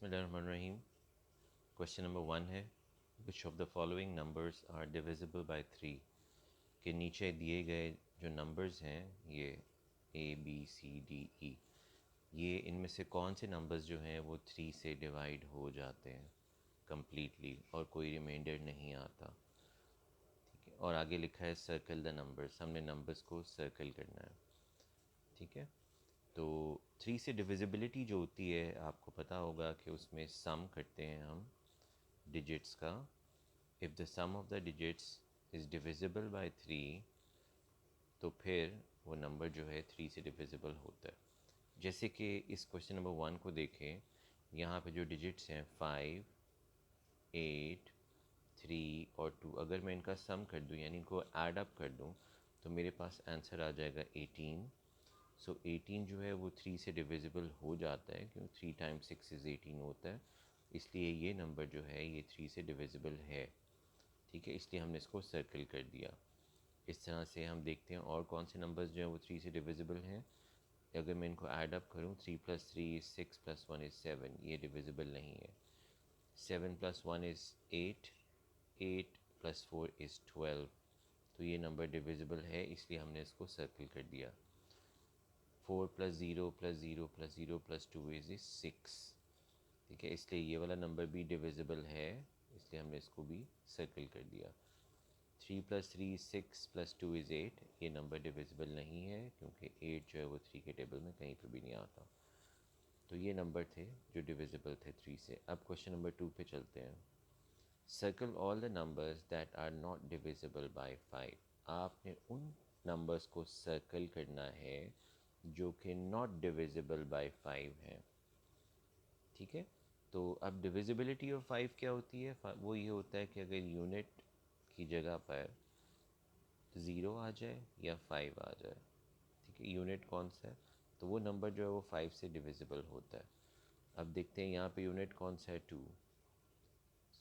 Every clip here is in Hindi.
बिस्मिल्लाहिर्रहमानिर्रहीम। क्वेश्चन नंबर 1 है, which of the following numbers are divisible by 3। के नीचे दिए गए जो नंबर्स हैं ये ABCDE, ये इनमें से कौन से नंबर्स जो हैं वो 3 से डिवाइड हो जाते हैं कम्प्लीटली और कोई रिमाइंडर नहीं आता। ठीक है, और आगे लिखा है सर्कल द नंबर्स, हमने नंबर्स को सर्कल करना है। ठीक है, तो 3 से डिविजिबिलिटी जो होती है आपको पता होगा कि उसमें सम करते हैं हम डिजिट्स का। If the sum of the digits is divisible by 3 तो फिर वो नंबर जो है 3 से डिविजिबल होता है। जैसे कि इस क्वेश्चन नंबर 1 को देखें, यहाँ पे जो डिजिट्स हैं 5, 8, 3 और 2, अगर मैं इनका सम कर दूँ यानी इनको ऐड अप कर दूँ तो मेरे पास आंसर आ जाएगा 18। सो 18 जो है वो 3 से डिविजिबल हो जाता है, क्योंकि 3 टाइम्स 6 इज़ 18 होता है, इसलिए ये नंबर जो है ये 3 से डिविजिबल है। ठीक है, इसलिए हमने इसको सर्कल कर दिया। इस तरह से हम देखते हैं और कौन से नंबर्स जो हैं वो 3 से डिविजिबल हैं। अगर मैं इनको ऐड अप करूँ, 3 + 3 इज़ 6 + 1 इज़ 7, ये डिविजिबल नहीं है। 7 + 1 इज़ 8, 8 + 4 इज़ 12, तो ये नंबर डिविजिबल है, इसलिए हमने इसको सर्कल कर दिया। 4 + 0 + 0 + 0 + 2 इज़ 6। ठीक है, इसलिए ये वाला नंबर भी डिविजिबल है, इसलिए हमने इसको भी सर्कल कर दिया। 3 + 3 6 + 2 इज़ 8, ये नंबर डिविजिबल नहीं है क्योंकि 8 जो है वो 3 के टेबल में कहीं पर भी नहीं आता। तो ये नंबर थे जो डिविजिबल थे 3 से। अब क्वेश्चन नंबर 2 पे चलते हैं। Circle all the numbers that are not divisible by 5। आपने उन नंबर्स को सर्कल करना है जो कि नॉट डिविजिबल बाय 5 हैं। ठीक है, तो अब डिविजिबिलिटी ऑफ 5 क्या होती है? वो ये होता है कि अगर यूनिट की जगह पर 0 आ जाए या 5 आ जाए। ठीक है, यूनिट कौन सा है? तो वो नंबर जो है वो 5 से डिविजिबल होता है। अब देखते हैं यहाँ पे यूनिट कौन सा है, 2।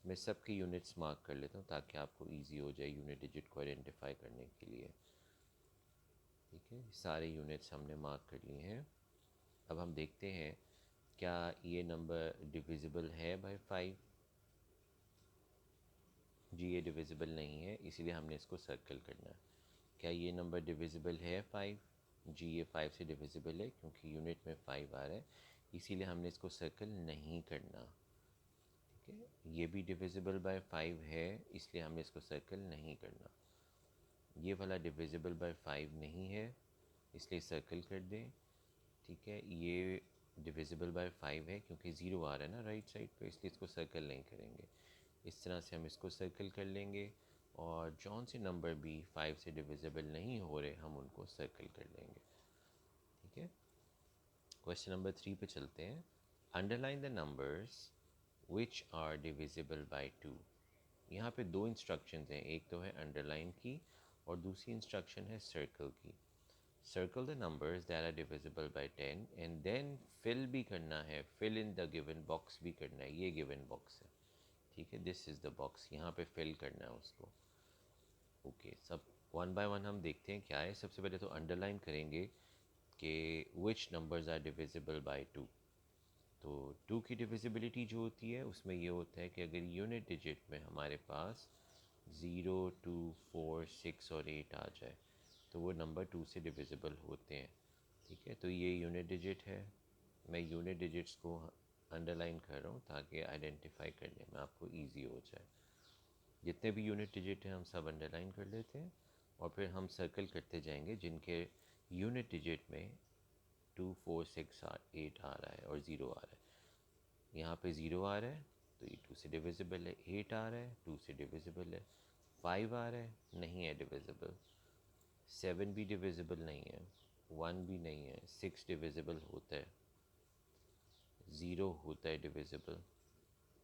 मैं सबके यूनिट्स मार्क कर लेता हूँ ताकि आपको इजी हो जाए यूनिट डिजिट को आइडेंटिफाई करने के लिए। ठीक है, सारे यूनिट्स हमने मार्क कर लिए हैं। अब हम देखते हैं क्या ये नंबर डिविजिबल है बाय 5। जी, ये डिविजिबल नहीं है, इसीलिए हमने इसको सर्कल करना है। क्या ये नंबर डिविजिबल है 5? जी, ये 5 से डिविजिबल है क्योंकि यूनिट में 5 आ रहा है, इसीलिए हमने इसको सर्कल नहीं करना। ठीक है, ये भी डिविजिबल बाय 5 है, इसलिए हमने इसको सर्कल नहीं करना। ये वाला डिविजिबल बाय 5 नहीं है, इसलिए सर्कल कर दें। ठीक है, ये डिविजिबल बाय 5 है क्योंकि 0 आ रहा है ना राइट साइड पे, इसलिए इसको सर्कल नहीं करेंगे। इस तरह से हम इसको सर्कल कर लेंगे, और जौन से नंबर भी 5 से डिविजिबल नहीं हो रहे हम उनको सर्कल कर लेंगे। ठीक है, क्वेश्चन नंबर 3 पे चलते हैं। Underline the numbers which are divisible by 2। यहाँ पे दो इंस्ट्रक्शंस हैं, एक तो है अंडरलाइन की और दूसरी इंस्ट्रक्शन है सर्कल की। Circle the numbers that are divisible by 10 and then fill भी करना है, fill in the given box भी करना है। ये गिवन बॉक्स है, ठीक है, दिस इज़ द बॉक्स, यहाँ पे फिल करना है उसको। ओके, सब वन बाय वन हम देखते हैं क्या है। सबसे पहले तो अंडरलाइन करेंगे कि विच नंबर्स आर डिविजिबल बाय 2। तो 2 की डिविजिबिलिटी जो होती है उसमें ये होता है कि अगर यूनिट डिजिट में हमारे पास 0, 2, 4, 6 और 8 आ जाए तो वो नंबर 2 से डिविजिबल होते हैं। ठीक है, तो ये यूनिट डिजिट है। मैं यूनिट डिजिट्स को अंडरलाइन कर रहा हूँ ताकि आइडेंटिफाई करने में आपको ईजी हो जाए। जितने भी यूनिट डिजिट हैं हम सब अंडरलाइन कर लेते हैं, और फिर हम सर्कल करते जाएंगे जिनके यूनिट डिजिट में 2, 4, 6, 8 आ रहा है और 0 आ रहा है। यहाँ पे 0 आ रहा है तो ये 2 से डिविजिबल है, 8 आ रहा है 2 से डिविजिबल है, 5 आ रहा है नहीं है डिविजिबल, 7 भी डिविजिबल नहीं है, 1 भी नहीं है, 6 डिविजिबल होता है, 0 होता है डिविजिबल,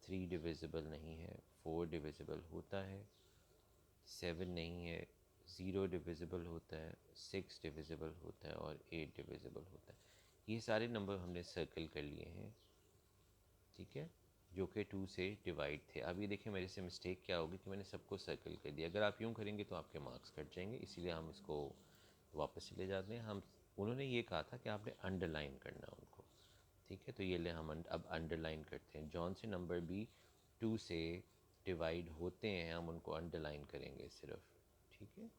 3 डिविजिबल नहीं है, 4 डिविजिबल होता है, 7 नहीं है, 0 डिविजिबल होता है, 6 डिविजिबल होता है और 8 डिविजिबल होता है। ये सारे नंबर हमने सर्कल कर लिए हैं। ठीक है, जो कि 2 से डिवाइड थे। अब ये देखिए मेरे से मिस्टेक क्या होगी कि मैंने सबको सर्कल कर दिया। अगर आप यूँ करेंगे तो आपके मार्क्स कट जाएंगे, इसीलिए हम इसको वापस चले जाते हैं। हम उन्होंने ये कहा था कि आपने अंडरलाइन करना उनको, ठीक है, तो ये ले हम अब अंडरलाइन करते हैं। जॉन से नंबर भी 2 से डिवाइड होते हैं, हम उनको अंडरलाइन करेंगे सिर्फ। ठीक है,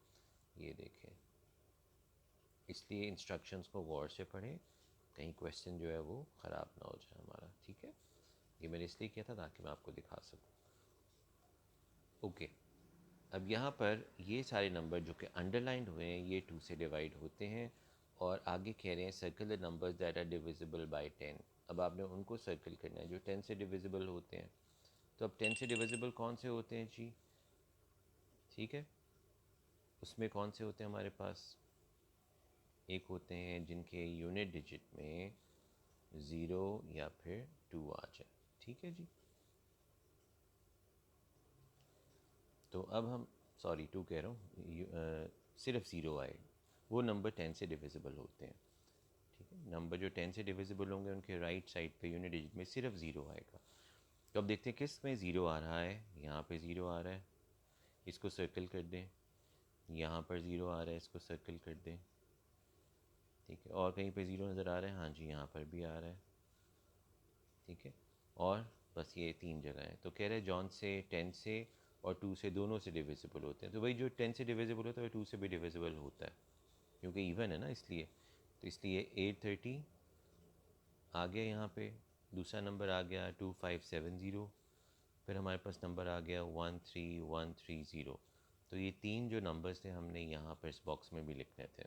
ये देखें, इसलिए इंस्ट्रक्शंस को गौर से पढ़ें, कहीं क्वेश्चन जो है वो ख़राब ना हो जाए हमारा। ठीक है, ये मैंने इसलिए किया था ताकि मैं आपको दिखा सकूँ। ओके, अब यहाँ पर ये सारे नंबर जो कि अंडरलाइंड हुए हैं ये 2 से डिवाइड होते हैं, और आगे कह रहे हैं circle the numbers that are divisible by 10। अब आपने उनको सर्कल करना है जो 10 से डिविजिबल होते हैं। तो अब 10 से डिविजिबल कौन से होते हैं जी? ठीक है, उसमें कौन से होते हैं हमारे पास? एक होते हैं जिनके यूनिट डिजिट में 0 या फिर 2 आ जाए। ठीक है जी, तो अब हम, सॉरी 2 कह रहा हूँ, सिर्फ 0 आए, वो नंबर 10 से डिविजिबल होते हैं। ठीक है, नंबर जो 10 से डिविजिबल होंगे उनके राइट साइड पे यूनिट डिजिट में सिर्फ 0 आएगा। तो अब देखते हैं किस में 0 आ रहा है। यहाँ पे 0 आ रहा है, इसको सर्कल कर दें। यहाँ पर 0 आ रहा है, इसको सर्कल कर दें। ठीक है, और कहीं पे 0 नज़र आ रहा है? हाँ जी, यहाँ पर भी आ रहा है। ठीक है, और बस ये 3 जगह हैं। तो कह रहे हैं जॉन से 10 से और 2 से दोनों से डिविजिबल होते हैं। तो भाई जो 10 से डिविजिबल होता है वो 2 से भी डिविजिबल होता है, क्योंकि इवन है ना, इसलिए। तो इसलिए 830 आ गया, यहाँ पे दूसरा नंबर आ गया 2570। फिर हमारे पास नंबर आ गया 13130। तो ये 3 जो नंबर्स थे हमने यहाँ पर इस बॉक्स में भी लिखने थे।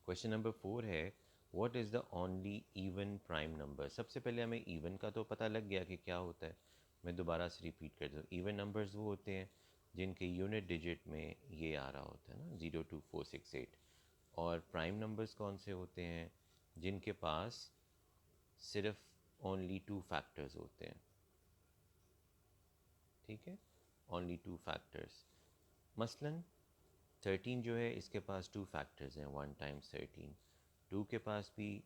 क्वेश्चन नंबर 4 है, what is the only even prime number? सबसे पहले हमें इवन का तो पता लग गया कि क्या होता है, मैं दोबारा से रिपीट कर दूँ। इवन नंबर्स वो होते हैं जिनके यूनिट डिजिट में ये आ रहा होता है ना, 02468। और प्राइम नंबर्स कौन से होते हैं? जिनके पास सिर्फ ओनली 2 फैक्टर्स होते हैं। ठीक है, ओनली 2 फैक्टर्स। मसलन 13 जो है इसके पास 2 फैक्टर्स हैं, 1 टाइम्स 13। 2 के पास भी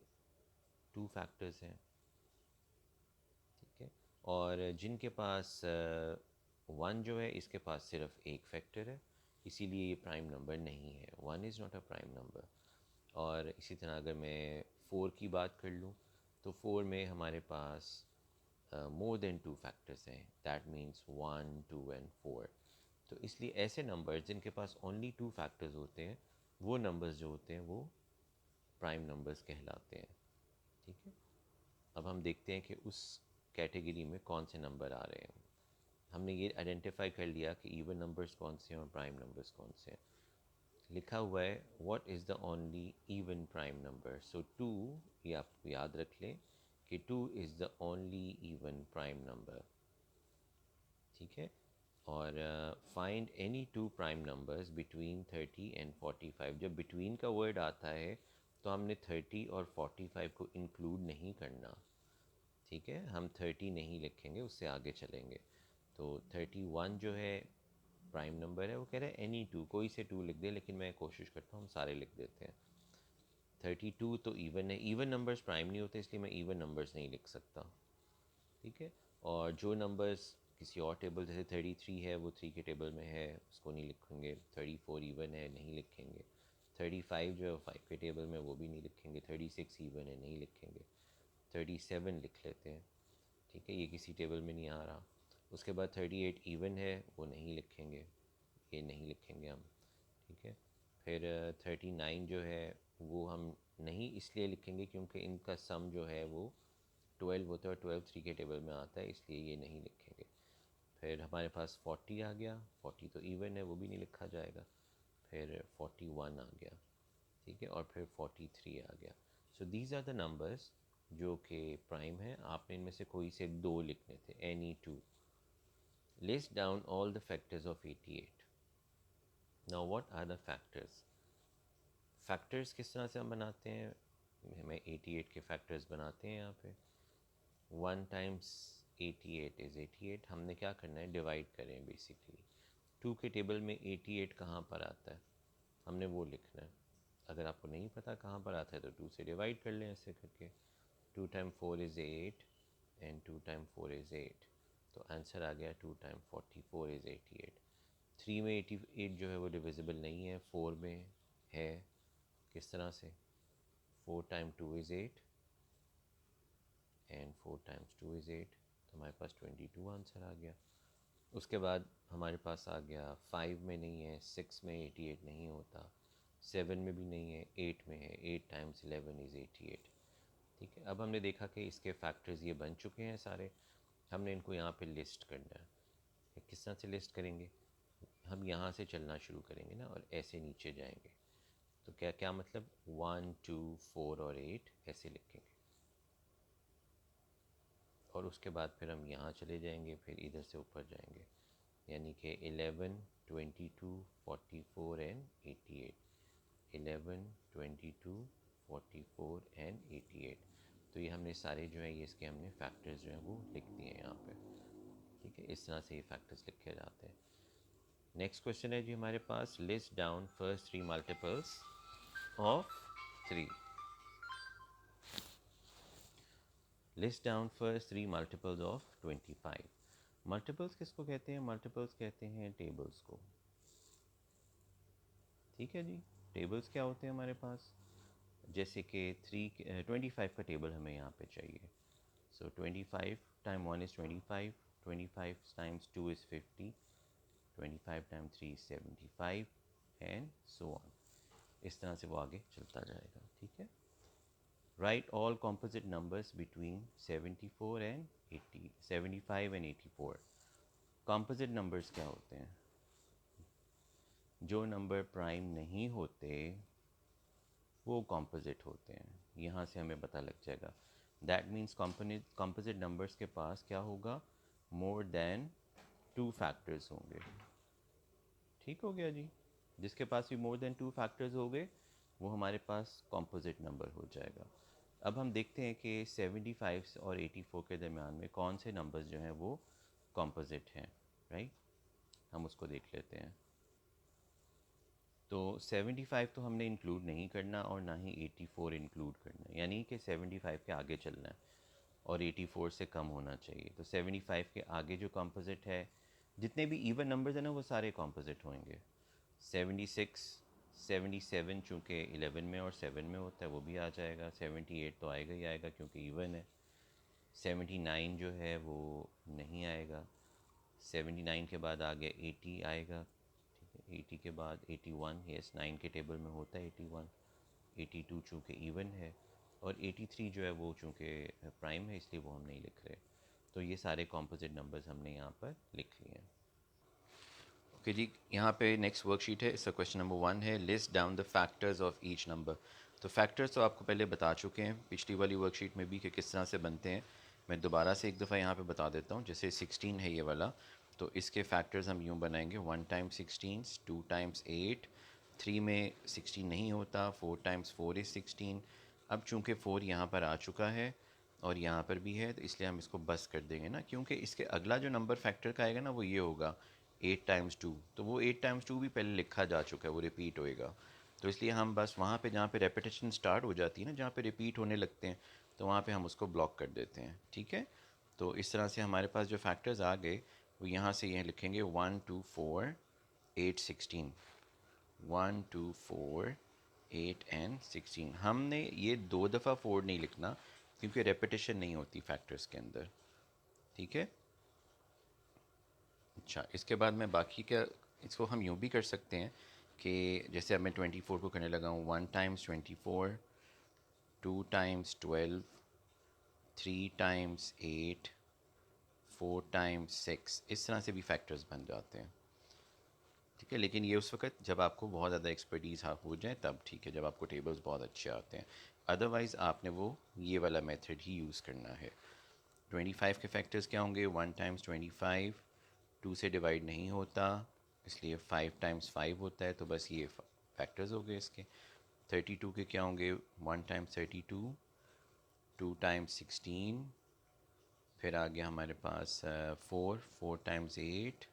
2 फैक्टर्स हैं। ठीक है, और जिनके पास 1 जो है इसके पास सिर्फ एक फैक्टर है, इसीलिए ये प्राइम नंबर नहीं है। 1 is not a prime number. और इसी तरह अगर मैं 4 की बात कर लूँ, तो 4 में हमारे पास मोर देन 2 फैक्टर्स हैं, दैट मीन्स 1, 2 एंड 4। तो इसलिए ऐसे नंबर्स जिनके पास ओनली 2 फैक्टर्स होते हैं, वो नंबर्स जो होते हैं वो प्राइम नंबर्स कहलाते हैं। ठीक है, अब हम देखते हैं कि उस कैटेगरी में कौन से नंबर आ रहे हैं। हमने ये आइडेंटिफाई कर लिया कि इवन नंबर्स कौन से हैं और प्राइम नंबर्स कौन से हैं। लिखा हुआ है what is the only even prime number. So 2, ये आप याद रख लें कि 2 is the only even prime number. ठीक है, और find any 2 prime numbers between 30 and 45। जब बिटवीन का वर्ड आता है तो हमने 30 और 45 को इंक्लूड नहीं करना। ठीक है, हम 30 नहीं लिखेंगे, उससे आगे चलेंगे। तो 31 जो है प्राइम नंबर है, वो कह रहे हैं एनी 2, कोई से 2 लिख दे, लेकिन मैं कोशिश करता हूँ हम सारे लिख देते हैं। 32 तो इवन है, इवन नंबर्स प्राइम नहीं होते, इसलिए मैं इवन नंबर्स नहीं लिख सकता। ठीक है, और जो नंबर्स किसी और टेबल, जैसे 33 है वो 3 के टेबल में है, उसको नहीं लिखेंगे। 34 इवन है, नहीं लिखेंगे। 35 जो है 5 के टेबल में, वो भी नहीं लिखेंगे। 36 इवन है, नहीं लिखेंगे। 37 लिख लेते हैं। ठीक है, ये किसी टेबल में नहीं आ रहा। उसके बाद 38 इवन है, वो नहीं लिखेंगे, ये नहीं लिखेंगे हम। ठीक है, फिर 39 जो है वो हम नहीं इसलिए लिखेंगे क्योंकि इनका सम जो है वो 12 होता है, और 12 3 के टेबल में आता है, इसलिए ये नहीं लिखेंगे। फिर हमारे पास 40 आ गया, 40 तो इवन है, वो भी नहीं लिखा जाएगा। फिर 41 आ गया। ठीक है, और फिर 43 आ गया। So these are the numbers जो कि प्राइम है। आपने इनमें से कोई से 2 लिखने थे, any 2। List down all the factors of 88। Now what are the factors? Factors किस तरह से हम बनाते हैं? हमें 88 के फैक्टर्स बनाते हैं यहाँ पे। 1 टाइम्स 88 इज़ 88। हमने क्या करना है, डिवाइड करें बेसिकली। 2 के टेबल में 88 कहाँ पर आता है, हमने वो लिखना है। अगर आपको नहीं पता कहाँ पर आता है तो 2 से डिवाइड कर लें ऐसे करके। 2 time 4 is 8 and 2 time 4 is 8। तो आंसर आ गया 2 टाइम 44 इज़ 88। 3 में 88 जो है वो डिविजिबल नहीं है, 4 में है। किस तरह से? 4 time 2 is 8, and 4 times 2 is 8, तो हमारे पास 22 आंसर आ गया। उसके बाद हमारे पास आ गया 5 में नहीं है, 6 में 88 नहीं होता, 7 में भी नहीं है, 8 में है, 8 टाइम्स 11 इज़ 88। ठीक है, अब हमने देखा कि इसके फैक्टर्स ये बन चुके हैं सारे, हमने इनको यहाँ पे लिस्ट करना है। किस तरह से लिस्ट करेंगे, हम यहाँ से चलना शुरू करेंगे ना और ऐसे नीचे जाएंगे। तो क्या क्या मतलब 1 2 4 और 8 ऐसे लिखेंगे, और उसके बाद फिर हम यहाँ चले जाएंगे, फिर इधर से ऊपर जाएंगे, यानी कि 11 22 44 एंड 88, 11 22 44 एंड 88। तो ये हमने सारे जो है ये इसके हमने फैक्टर्स जो हैं वो लिख दिए हैं यहाँ पे। ठीक है, इस तरह से ये फैक्टर्स लिखे जाते हैं। नेक्स्ट क्वेश्चन है जी हमारे पास, list down first 3 multiples of 3। List down first 3 multiples of 25। Multiples किसको कहते हैं, मल्टीपल्स कहते हैं टेबल्स को। ठीक है जी, टेबल्स क्या होते हैं हमारे पास, जैसे कि 25 का टेबल हमें यहाँ पे चाहिए। सो 25 time 1 is 25, 25 times 2 is 50, 25 time 3 is 75 and so on. इस तरह से वो आगे चलता जाएगा। ठीक है, right all composite numbers between 74 and 80, 75 and 84। Composite numbers क्या होते हैं, जो नंबर प्राइम नहीं होते वो कॉम्पोजिट होते हैं। यहाँ से हमें पता लग जाएगा, दैट मीन्स कॉम्पोजिट नंबर्स के पास क्या होगा, मोर देन 2 फैक्टर्स होंगे। ठीक हो गया जी, जिसके पास भी मोर देन 2 फैक्टर्स हो गए वो हमारे पास कॉम्पोजिट नंबर हो जाएगा। अब हम देखते हैं कि 75 और 84 के दरमियान में कौन से नंबर्स जो हैं वो कॉम्पोजिट हैं। राइट, हम उसको देख लेते हैं। तो 75 तो हमने इंक्लूड नहीं करना और ना ही 84 इंक्लूड करना है, यानी कि 75 के आगे चलना है और 84 से कम होना चाहिए। तो 75 के आगे जो कॉम्पोजिट है, जितने भी इवन नंबर्स हैं ना वो सारे कॉम्पोजिट होंगे। 76 77 चूँकि 11 में और 7 में होता है वो भी आ जाएगा। 78 तो आएगा ही आएगा क्योंकि इवन है। 79 जो है वो नहीं आएगा। 79 के बाद आ गया 80 आएगा। ठीक है, 80 के बाद 81, यस 9 के टेबल में होता है 81। 82 चूँकि इवन है, और 83 जो है वो चूँकि प्राइम है इसलिए वो हम नहीं लिख रहे। तो ये सारे कॉम्पोजिट नंबर्स हमने यहाँ पर लिख लिए हैं। ओके जी, यहाँ पे नेक्स्ट वर्कशीट है, इसका क्वेश्चन नंबर 1 है, list down the factors of each number. तो फैक्टर्स तो आपको पहले बता चुके हैं पिछली वाली वर्कशीट में भी कि किस तरह से बनते हैं। मैं दोबारा से एक दफ़ा यहाँ पे बता देता हूँ। जैसे 16 है ये वाला, तो इसके फैक्टर्स हम यूँ बनाएंगे, 1 टाइम्स 16, 2 टाइम्स 8, 3 में 16 नहीं होता, 4 टाइम्स 4 इज़ 16। अब चूँकि 4 यहाँ पर आ चुका है और यहाँ पर भी है तो इसलिए हम इसको बस कर देंगे ना, क्योंकि इसके अगला जो नंबर फैक्टर का आएगा ना वो ये होगा 8 टाइम्स 2। तो वो 8 टाइम्स 2 भी पहले लिखा जा चुका है, वो रिपीट होएगा। तो इसलिए हम बस वहाँ पे जहाँ पे रेपिटेशन स्टार्ट हो जाती है ना, जहाँ पे रिपीट होने लगते हैं, तो वहाँ पे हम उसको ब्लॉक कर देते हैं। ठीक है, तो इस तरह से हमारे पास जो फैक्टर्स आ गए वो यहाँ से ये लिखेंगे 1 2 4 8 16, 1 2 4 8 एंड 16। हमने ये 2 दफ़ा 4 नहीं लिखना क्योंकि रेपिटेशन नहीं होती फैक्टर्स के अंदर। ठीक है, अच्छा इसके बाद मैं बाकी का, इसको हम यूँ भी कर सकते हैं कि जैसे अब मैं 24 को करने लगा हूँ, 1 टाइम्स 24, 2 टाइम्स 12, 3 टाइम्स 8, 4 टाइम्स 6, इस तरह से भी फैक्टर्स बन जाते हैं। ठीक है, लेकिन ये उस वक्त जब आपको बहुत ज़्यादा एक्सपर्टीज़ हो जाए तब ठीक है, जब आपको टेबल्स बहुत अच्छे आते हैं। अदरवाइज़ आपने वो ये वाला मेथड ही यूज़ करना है। 25 के फैक्टर्स क्या होंगे, 1 टाइम्स 25, 2 से डिवाइड नहीं होता इसलिए 5 टाइम्स 5 होता है, तो बस ये फैक्टर्स हो गए इसके। 32 के क्या होंगे, 1 टाइम्स 32, 2 टाइम्स 16, फिर आ गया हमारे पास 4 टाइम्स 8,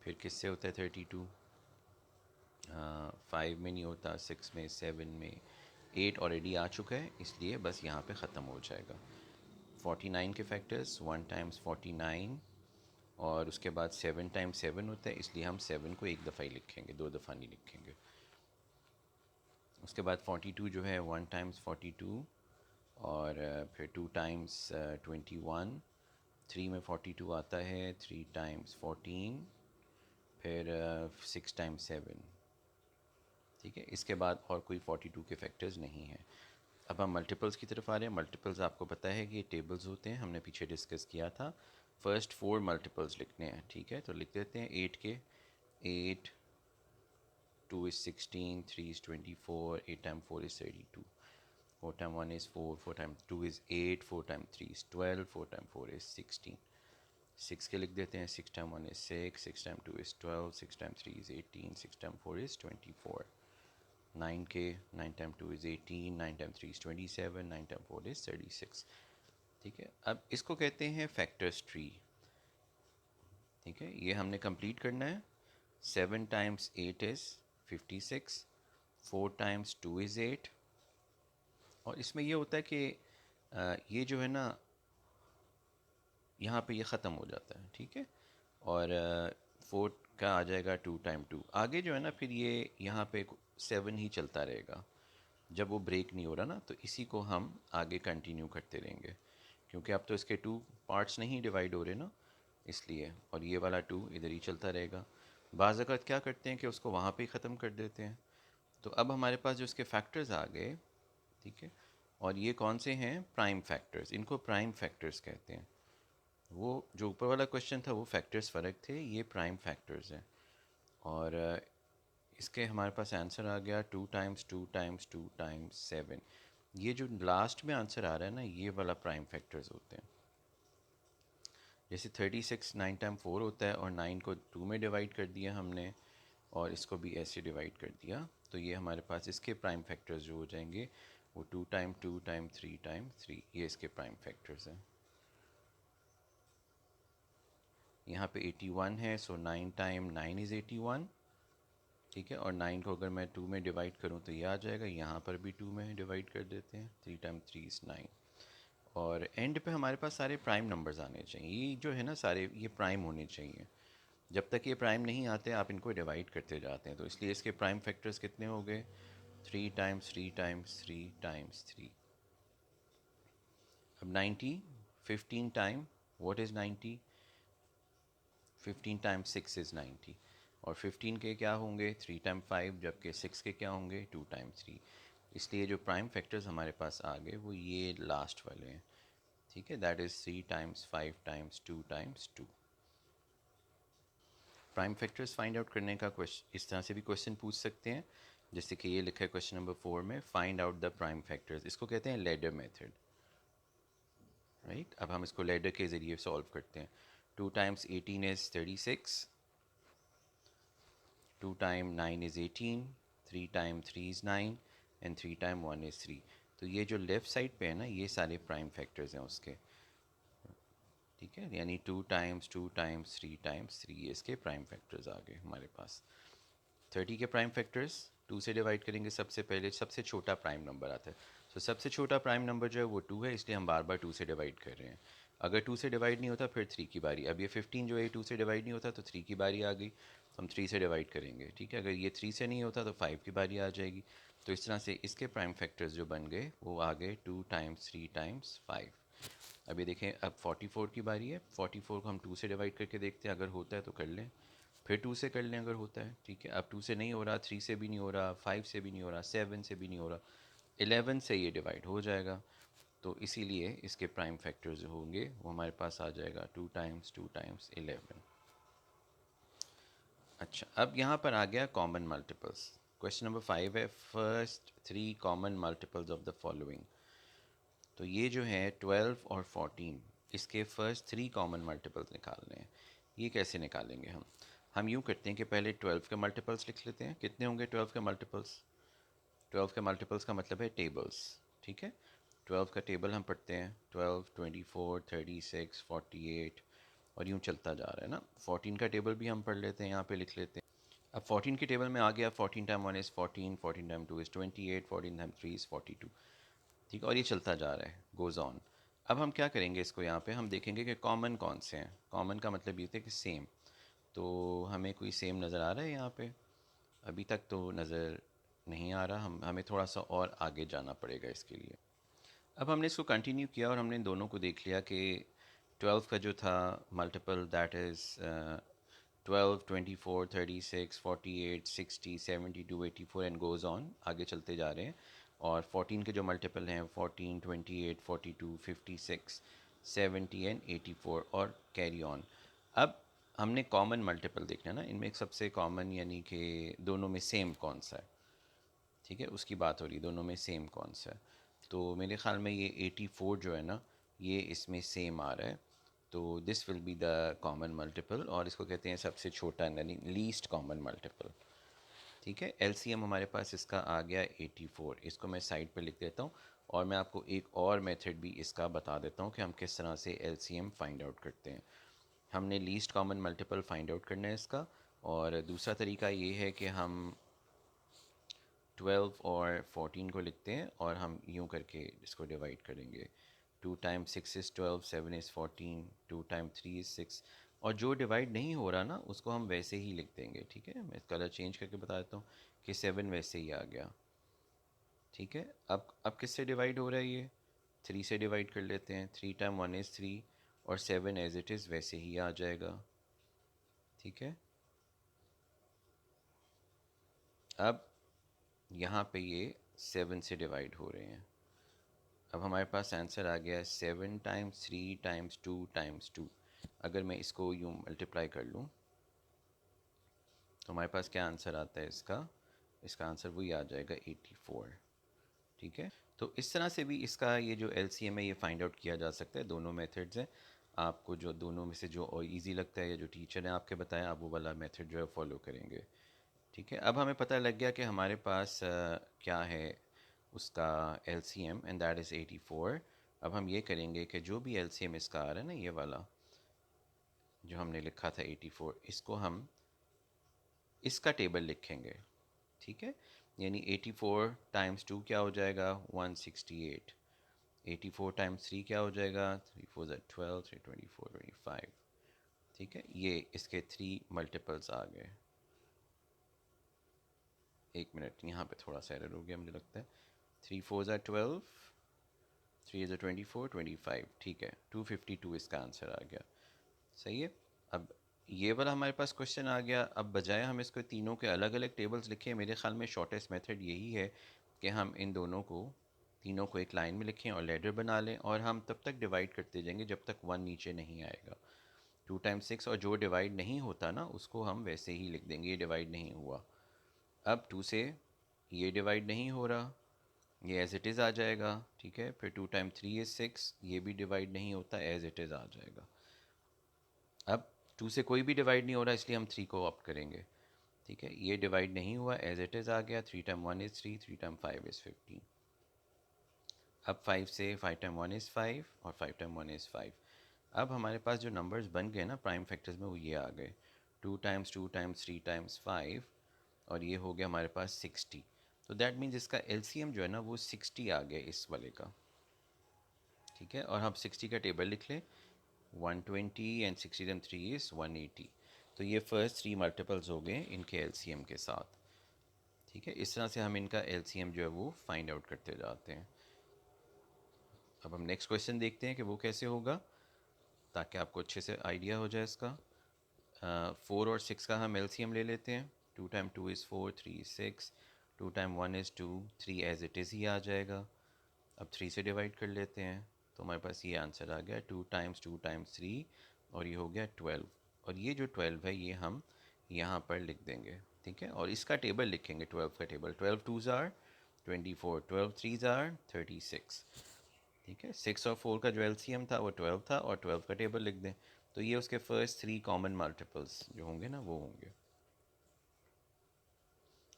फिर किससे होता है 32, 5 में नहीं होता, 6 में, 7 में, 8 ऑलरेडी आ चुका है इसलिए बस यहाँ पे ख़त्म हो जाएगा। 49 के फैक्टर्स, 1 टाइम्स 49, और उसके बाद 7 टाइम्स 7 होता है इसलिए हम 7 को एक दफ़ा ही लिखेंगे, 2 दफ़ा नहीं लिखेंगे। उसके बाद 42 जो है 1 टाइम्स 42, और फिर 2 टाइम्स 21, 3 में 42 आता है, 3 टाइम्स 14, फिर 6 टाइम्स 7। ठीक है, इसके बाद और कोई 42 के फैक्टर्स नहीं हैं। अब हम मल्टीपल्स की तरफ आ रहे हैं। मल्टीपल्स आपको पता है कि ये टेबल्स होते हैं, हमने पीछे डिस्कस किया था। फर्स्ट 4 मल्टीपल्स लिखने हैं, ठीक है, तो लिख देते हैं 8 के। 8, 2 is 16, 3 is 24, 8 times 4 is 32, 4 times 1 is 4, 4 times 2 is 8, 4 times 3 is 12, 4 times 4 is 16। 6 के लिख देते हैं, 6 times 1 is 6, 6 times 2 is 12, 6 times 3 is 18, 6 times 4 is 24। 9 के, 9 times 2 is 18, 9 times 3 is 27, 9 times 4 is 36। ठीक है, अब इसको कहते हैं फैक्टर्स ट्री। ठीक है, ये हमने कंप्लीट करना है। 7 टाइम्स 8 इज़ 56, 4 टाइम्स 2 इज़ 8। और इसमें ये होता है कि ये जो है ना, यहाँ पे ये ख़त्म हो जाता है, ठीक है। और 4 का आ जाएगा 2 टाइम 2। आगे जो है ना, फिर ये यहाँ पे 7 ही चलता रहेगा। जब वो ब्रेक नहीं हो रहा ना, तो इसी को हम आगे कंटिन्यू करते रहेंगे, क्योंकि अब तो इसके 2 पार्ट्स नहीं डिवाइड हो रहे ना, इसलिए। और ये वाला 2 इधर ही चलता रहेगा। बाज़ अवत क्या करते हैं कि उसको वहाँ पे ही ख़त्म कर देते हैं। तो अब हमारे पास जो इसके फैक्टर्स आ गए, ठीक है, और ये कौन से हैं? Prime factors. इनको प्राइम फैक्टर्स कहते हैं। वो जो ऊपर वाला क्वेश्चन था वो फैक्टर्स फ़र्क थे, ये प्राइम फैक्टर्स हैं। और इसके हमारे पास आंसर आ गया 2 टाइम्स 2 टाइम्स 2 टाइम्स 7। ये जो लास्ट में आंसर आ रहा है ना, ये वाला प्राइम फैक्टर्स होते हैं। जैसे 36 9 टाइम 4 होता है, और 9 को 2 में डिवाइड कर दिया हमने, और इसको भी ऐसे डिवाइड कर दिया, तो ये हमारे पास इसके प्राइम फैक्टर्स जो हो जाएंगे वो 2 टाइम 2 टाइम 3 टाइम 3, ये इसके प्राइम फैक्टर्स हैं। यहाँ पे 81 है, सो 9 टाइम 9 इज़ 81। ठीक है, और 9 को अगर मैं 2 में डिवाइड करूँ तो ये आ जाएगा। यहाँ पर भी 2 में डिवाइड कर देते हैं, 3 टाइम 3 इज़ 9। और एंड पे हमारे पास सारे प्राइम नंबर्स आने चाहिए। ये जो है ना, सारे ये प्राइम होने चाहिए। जब तक ये प्राइम नहीं आते आप इनको डिवाइड करते जाते हैं, तो इसलिए इसके प्राइम फैक्टर्स कितने हो गए? 3 टाइम्स 3 टाइम्स 3 टाइम्स 3। अब 90, 15 time, what is 90? 15 times 6 is 90। और 15 के क्या होंगे? 3 टाइम 5, जबकि 6 के क्या होंगे? 2 टाइम 3। इसलिए जो प्राइम फैक्टर्स हमारे पास आ गए वो ये लास्ट वाले हैं। ठीक है, that is 3 times 5 times 2 times 2। Prime factors find out करने का क्वेश्चन इस तरह से भी क्वेश्चन पूछ सकते हैं, जैसे कि ये लिखा है क्वेश्चन नंबर 4 में, find out the prime factors. इसको कहते हैं लैडर मेथड, राइट। अब हम इसको लैडर के ज़रिए सॉल्व करते हैं। 2 times 18 is 36, 2 time 9 is 18, 3 time 3 is 9, and 3 time 1 is 3। तो ये जो लेफ़्ट साइड पे है ना, ये सारे प्राइम फैक्टर्स हैं उसके। ठीक है, यानी 2 टाइम्स 2 टाइम्स 3 टाइम्स 3, ये इसके प्राइम फैक्टर्स आ गए हमारे पास। 30 के प्राइम फैक्टर्स 2 से डिवाइड करेंगे, सबसे पहले सबसे छोटा प्राइम नंबर आता है। तो सबसे छोटा प्राइम नंबर जो है वो 2 है, इसलिए हम बार बार 2 से डिवाइड कर रहे हैं। अगर 2 से डिवाइड नहीं होता फिर 3 की बारी। अब ये 15 जो है 2 से डिवाइड नहीं होता, तो 3 की बारी आ गई, तो हम 3 से डिवाइड करेंगे। ठीक है, अगर ये 3 से नहीं होता तो 5 की बारी आ जाएगी। तो इस तरह से इसके प्राइम फैक्टर्स जो बन गए वो आ गए 2 टाइम्स 3 टाइम्स 5। अब ये देखें, अब 44 की बारी है। 44 को हम 2 से डिवाइड करके देखते हैं, अगर होता है तो कर लें, फिर 2 से कर लें अगर होता है। ठीक है, अब 2 से नहीं हो रहा, 3 से भी नहीं हो रहा, 5 से भी नहीं हो रहा, 7 से भी नहीं हो रहा, 11 से ये डिवाइड हो जाएगा। तो इसीलिए इसके प्राइम फैक्टर्स जो होंगे वो हमारे पास आ जाएगा 2 टाइम्स 2 टाइम्स 11। अच्छा, अब यहाँ पर आ गया कॉमन मल्टीपल्स। क्वेश्चन नंबर 5 है, first 3 common multiples of the following. तो ये जो है 12 और 14, इसके फर्स्ट 3 कॉमन मल्टीपल्स निकालने हैं। ये कैसे निकालेंगे हम यूँ करते हैं कि पहले 12 के मल्टीपल्स लिख लेते हैं। कितने होंगे 12 के मल्टीपल्स? 12 के मल्टीपल्स का मतलब है टेबल्स। ठीक है, 12 का टेबल हम पढ़ते हैं, 12, 24, 36, 48, और यूँ चलता जा रहा है ना। 14 का टेबल भी हम पढ़ लेते हैं, यहाँ पे लिख लेते हैं। अब 14 के टेबल में आ गया, 14 time 1 is 14, 14 time 2 is 28, 14 time 3 is 42। ठीक है, और ये चलता जा रहा है, गोज़ ऑन। अब हम क्या करेंगे, इसको यहाँ पे हम देखेंगे कि कॉमन कौन से हैं। कॉमन का मतलब ये होता है कि सेम। तो हमें कोई सेम नज़र आ रहा है यहाँ पे? अभी तक तो नज़र नहीं आ रहा। हमें थोड़ा सा और आगे जाना पड़ेगा इसके लिए। अब हमने इसको कंटिन्यू किया और हमने इन दोनों को देख लिया कि 12 का जो था multiple that is 12, 24, 36, 48, 60, 72, 84 and goes on, आगे चलते जा रहे हैं। और 14 के जो मल्टीपल हैं 14, 28, 42, 56, 70 एंड 84 और कैरी ऑन। अब हमने कॉमन मल्टीपल देखना है ना, इनमें एक सबसे कॉमन यानी कि दोनों में सेम कौन सा है, ठीक है, उसकी बात हो रही है, दोनों में सेम कौन सा है। तो मेरे ख़्याल में ये 84 जो है ना, ये इसमें सेम आ रहा है, तो this will be the common multiple, और इसको कहते हैं सबसे छोटा यानी लीस्ट कॉमन मल्टीपल। ठीक है, एलसीएम हमारे पास इसका आ गया 84, इसको मैं साइड पे लिख देता हूँ, और मैं आपको एक और मेथड भी इसका बता देता हूँ कि हम किस तरह से एलसीएम फाइंड आउट करते हैं। हमने least common multiple find out करना है इसका, और दूसरा तरीका ये है कि हम 12 और 14 को लिखते हैं और हम यूं करके इसको डिवाइड करेंगे। 2 time 6 is 12, 7 is 14, 2 time 3 is 6, और जो डिवाइड नहीं हो रहा ना उसको हम वैसे ही लिख देंगे। ठीक है, मैं कलर चेंज करके बता देता हूँ कि 7 वैसे ही आ गया। ठीक है, अब किससे डिवाइड हो रहा है ये? 3 से डिवाइड कर लेते हैं। 3 टाइम 1 इज़ 3 और 7 एज इट इज़ वैसे ही आ जाएगा। ठीक है, अब यहाँ पे ये 7 से डिवाइड हो रहे हैं। अब हमारे पास आंसर आ गया 7 टाइम्स 3 टाइम्स 2 टाइम्स 2। अगर मैं इसको यूँ मल्टीप्लाई कर लूँ तो हमारे पास क्या आंसर आता है इसका? इसका आंसर वही आ जाएगा 84। ठीक है, तो इस तरह से भी इसका ये जो एलसीएम है ये फाइंड आउट किया जा सकता है। दोनों मेथड्स हैं, आपको जो दोनों में से जो और ईजी लगता है या जो टीचर ने आपके बताया आप वो वाला मेथड जो है फॉलो करेंगे। ठीक है, अब हमें पता लग गया कि हमारे पास क्या है उसका एलसीएम, एंड दैट इज़ 84। अब हम ये करेंगे कि जो भी एलसीएम इसका आ रहा है ना, ये वाला जो हमने लिखा था 84, इसको हम इसका टेबल लिखेंगे। ठीक है, यानी 84 टाइम्स 2 क्या हो जाएगा? 168। 84 टाइम्स 3 क्या हो जाएगा? 3 4 ज़ा 12, 3 24 25। ठीक है, ये इसके 3 मल्टीपल्स आ गए। एक मिनट, यहाँ पे थोड़ा सा एरर हो गया मुझे लगता है। 3 4 ज़ा 12, 3 इज़ 24, 25। ठीक है, 252 इसका आंसर आ गया। सही है, अब ये वाला हमारे पास क्वेश्चन आ गया। अब बजाय हम इसको तीनों के अलग अलग टेबल्स लिखें, मेरे ख्याल में शॉर्टेस्ट मेथड यही है कि हम इन दोनों को तीनों को एक लाइन में लिखें और लेडर बना लें, और हम तब तक डिवाइड करते जाएंगे जब तक 1 नीचे नहीं आएगा। 2 टाइम्स 6, और जो डिवाइड नहीं होता ना उसको हम वैसे ही लिख देंगे, ये डिवाइड नहीं हुआ। अब 2 से ये डिवाइड नहीं हो रहा, ये एज इट इज़ आ जाएगा। ठीक है, फिर 2 टाइम 3 इज़ 6, ये भी डिवाइड नहीं होता, एज इट इज़ आ जाएगा। अब 2 से कोई भी डिवाइड नहीं हो रहा, इसलिए हम 3 को ऑप्ट करेंगे। ठीक है, ये डिवाइड नहीं हुआ, एज इट इज़ आ गया। 3 टाइम 1 इज़ 3, 3 टाइम 5 इज़ 15। अब 5 से 5 टाइम 1 इज़ 5 और 5 टाइम 1 इज़ 5। अब हमारे पास जो नंबर्स बन गए ना प्राइम फैक्टर्स में, वो ये आ गए 2 टाइम्स 2 टाइम्स 3 टाइम्स 5, और ये हो गया हमारे पास 60। तो दैट मीन्स इसका एलसीएम जो है ना वो 60 आ गया इस वाले का। ठीक है, और हम 60 का टेबल लिख लें। 120 एंड 60 टाइम 3 इज़ 180। तो ये फर्स्ट 3 मल्टीपल्स हो गए इनके एलसीएम के साथ। ठीक है, इस तरह से हम इनका एलसीएम जो है वो फाइंड आउट करते जाते हैं। अब हम नेक्स्ट क्वेश्चन देखते हैं कि वो कैसे होगा, ताकि आपको अच्छे से आइडिया हो जाए इसका। 4 और 6 का हम एलसीएम ले लेते हैं। 2 time 2 is 4, 3 is 6, 2 time 1 is 2, 3 as it is ही आ जाएगा। अब 3 से डिवाइड कर लेते हैं, तो हमारे पास ये आंसर आ गया 2 टाइम्स 2 टाइम्स 3, और ये हो गया 12। और ये जो 12 है ये हम यहाँ पर लिख देंगे। ठीक है, और इसका टेबल लिखेंगे, 12 का table. 12 2s are 24, 12 3s are 36। ठीक है, 6 और 4 का जो एलसीएम था वो 12 था, और 12 का टेबल लिख दें। तो ये उसके फर्स्ट 3 कॉमन मल्टीपल्स जो होंगे ना वो होंगे।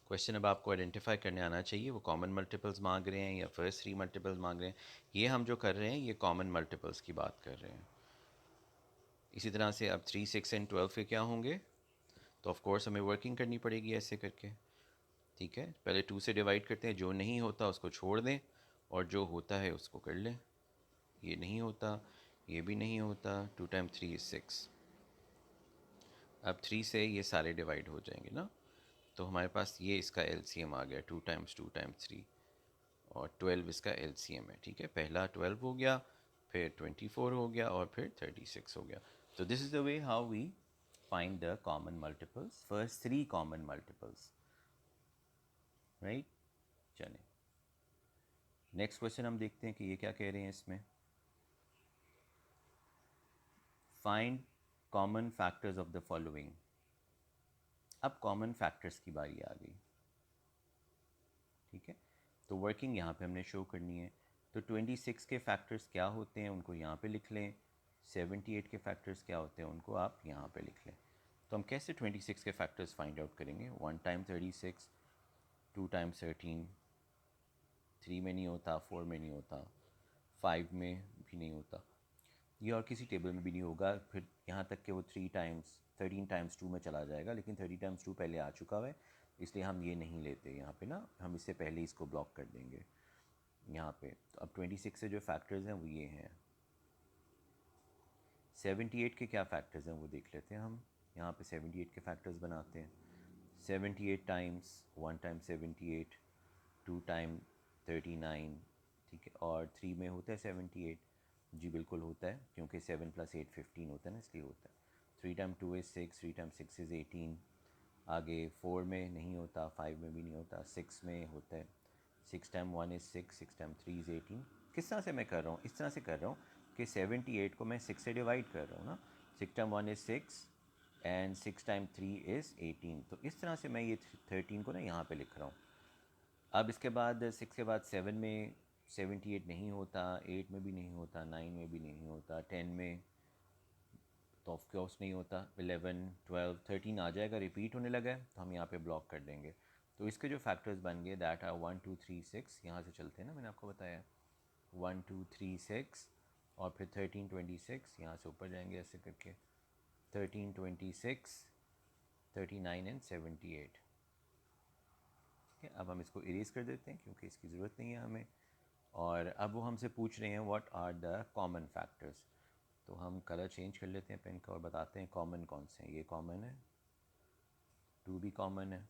क्वेश्चन अब आपको आइडेंटिफाई करने आना चाहिए वो कॉमन मल्टीपल्स मांग रहे हैं या फर्स्ट 3 मल्टीपल्स मांग रहे हैं। ये हम जो कर रहे हैं ये कॉमन मल्टीपल्स की बात कर रहे हैं। इसी तरह से अब 3 6 एंड 12 के क्या होंगे, तो ऑफ कोर्स हमें वर्किंग करनी पड़ेगी ऐसे करके। ठीक है, पहले 2 से डिवाइड करते हैं, जो नहीं होता उसको छोड़ दें और जो होता है उसको कर लें। ये नहीं होता, ये भी नहीं होता। 2 टाइम 3 इज़ 6। अब 3 से ये सारे डिवाइड हो जाएंगे ना, तो हमारे पास ये इसका एलसीएम आ गया 2 टाइम्स 2 टाइम्स 3, और 12 इसका LCM है, ठीक है। पहला 12 हो गया, फिर 24 हो गया और फिर 36 हो गया। तो this is the way how we find the common multiples, first 3 common multiples, right. चलें, नेक्स्ट क्वेश्चन हम देखते हैं कि ये क्या कह रहे हैं इसमें। Find common factors of the following. अब कॉमन फैक्टर्स की बारी आ गई, ठीक है। तो वर्किंग यहाँ पे हमने शो करनी है। तो 26 के फैक्टर्स क्या होते हैं उनको यहाँ पे लिख लें, 78 के फैक्टर्स क्या होते हैं उनको आप यहाँ पे लिख लें। तो हम कैसे 26 के फैक्टर्स फाइंड आउट करेंगे। 1 टाइम 36, 2 टाइम्स 13, 3 में नहीं होता, 4 में नहीं होता, 5 में भी नहीं होता, ये और किसी टेबल में भी नहीं होगा। फिर यहाँ तक कि वो 3 टाइम्स 13 टाइम्स 2 में चला जाएगा, लेकिन 30 टाइम्स 2 पहले आ चुका है, इसलिए हम ये नहीं लेते यहाँ पे ना, हम इससे पहले इसको ब्लॉक कर देंगे यहाँ पे। तो अब 26 से जो फैक्टर्स हैं वो ये हैं। 78 के क्या फैक्टर्स हैं वो देख लेते हैं हम। यहाँ पे 78 के फैक्टर्स बनाते हैं। 78 टाइम्स 1 टाइम 78, 2 टाइम 39, ठीक है। और 3 में होता है 78, जी बिल्कुल होता है, क्योंकि 7 + 8 15 होता है ना, इसलिए होता है। 3 टाइम 2 इज़ 6, 3 टाइम 6 इज़ 18। आगे 4 में नहीं होता, 5 में भी नहीं होता, 6 में होता है। 6 टाइम 1 इज़ 6, 6 टाइम 3 इज़ 18। किस तरह से मैं कर रहा हूँ, इस तरह से कर रहा हूँ कि 78 को मैं 6 से डिवाइड कर रहा हूँ ना। 6 time 1 is 6 and 6 time 3 is 18। तो इस तरह से मैं ये 13 को ना यहाँ पे लिख रहा हूँ। अब इसके बाद 6 के बाद 7 में 78 नहीं होता, 8 में भी नहीं होता, 9 में भी नहीं होता, 10 में तो ऑफ कोर्स नहीं होता, 11, 12, 13 आ जाएगा, रिपीट होने लगा है, तो हम यहाँ पे ब्लॉक कर देंगे। तो इसके जो फैक्टर्स बन गए दैट आर 1 2 3 6, यहाँ से चलते हैं ना, मैंने आपको बताया 1 2 3 6, और फिर 13 26, यहाँ से ऊपर जाएंगे ऐसे करके 13 26, 39 एंड 78, ठीक है। अब हम इसको इरेज कर देते हैं क्योंकि इसकी ज़रूरत नहीं है हमें। और अब वो हमसे पूछ रहे हैं what are the common factors. तो हम कलर चेंज कर लेते हैं पेन का और बताते हैं कॉमन कौन से हैं। ये कॉमन है, 2 भी कॉमन है,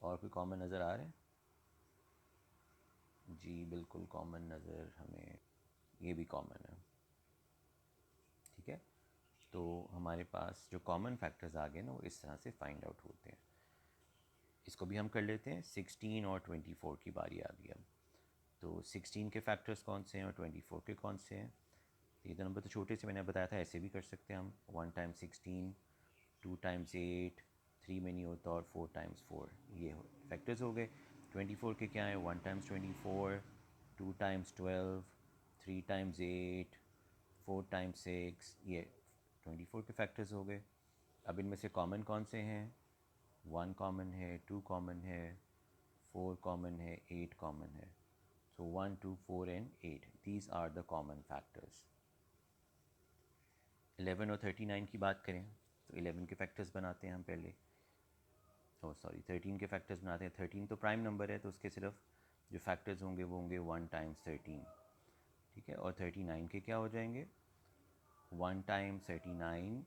और कोई कॉमन नज़र आ रहे हैं, जी बिल्कुल कॉमन नज़र हमें, ये भी कॉमन है, ठीक है। तो हमारे पास जो कॉमन फैक्टर्स आ गए ना वो इस तरह से फाइंड आउट होते हैं। इसको भी हम कर लेते हैं। 16 और 24 की बारी आ गई अब। तो 16 के फैक्टर्स कौन से हैं और 24 के कौन से हैं। ये दो नंबर तो छोटे से मैंने बताया था, ऐसे भी कर सकते हैं हम। 1 टाइम 16, 2 टाइम्स 8, 3 में नहीं होता, और 4 टाइम्स 4, ये फैक्टर्स हो गए। 24 के क्या है, 1 टाइम्स 24, 2 टाइम्स 12, 3 टाइम्स 8, 4 टाइम्स 6, ये 24 के फैक्टर्स हो गए। अब इनमें से कॉमन कौन से हैं, 1 कॉमन है, 2 कॉमन है, 4 कॉमन है, 8 कॉमन है। So 1 2 4 and 8, these are the common factors. 11 और 39 की बात करें तो 11 के फैक्टर्स बनाते हैं हम पहले। ओ सॉरी, 13 के फैक्टर्स बनाते हैं। 13 तो प्राइम नंबर है, तो उसके सिर्फ जो फैक्टर्स होंगे वो होंगे 1 टाइम्स 13, ठीक है। और 39 के क्या हो जाएंगे, 1 टाइम्स 39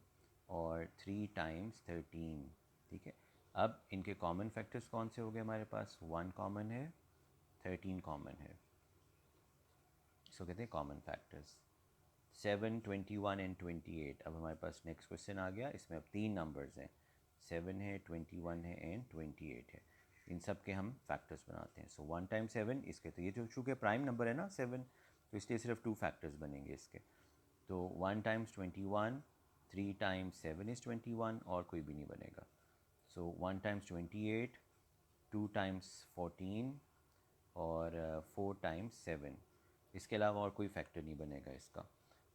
और 3 टाइम्स 13, ठीक है। अब इनके कॉमन फैक्टर्स कौन से हो गए हमारे पास, 1 कॉमन है, 13 कॉमन है, इसको कहते हैं कॉमन फैक्टर्स। 7, 21 एंड 28। अब हमारे पास नेक्स्ट क्वेश्चन आ गया, इसमें अब 3 नंबर्स हैं, 7 है, 21 है एंड 28 है। इन सब के हम फैक्टर्स बनाते हैं। सो 1 टाइम 7, इसके तो ये जो चूँकि प्राइम नंबर है ना 7, तो इसलिए सिर्फ 2 फैक्टर्स बनेंगे इसके। तो 1 टाइम्स 21, 3 टाइम्स 7 इज़ 21, और कोई भी नहीं बनेगा। सो 1 टाइम्स 28, 2 टाइम्स 14, और 4 टाइम्स 7, इसके अलावा और कोई फैक्टर नहीं बनेगा इसका।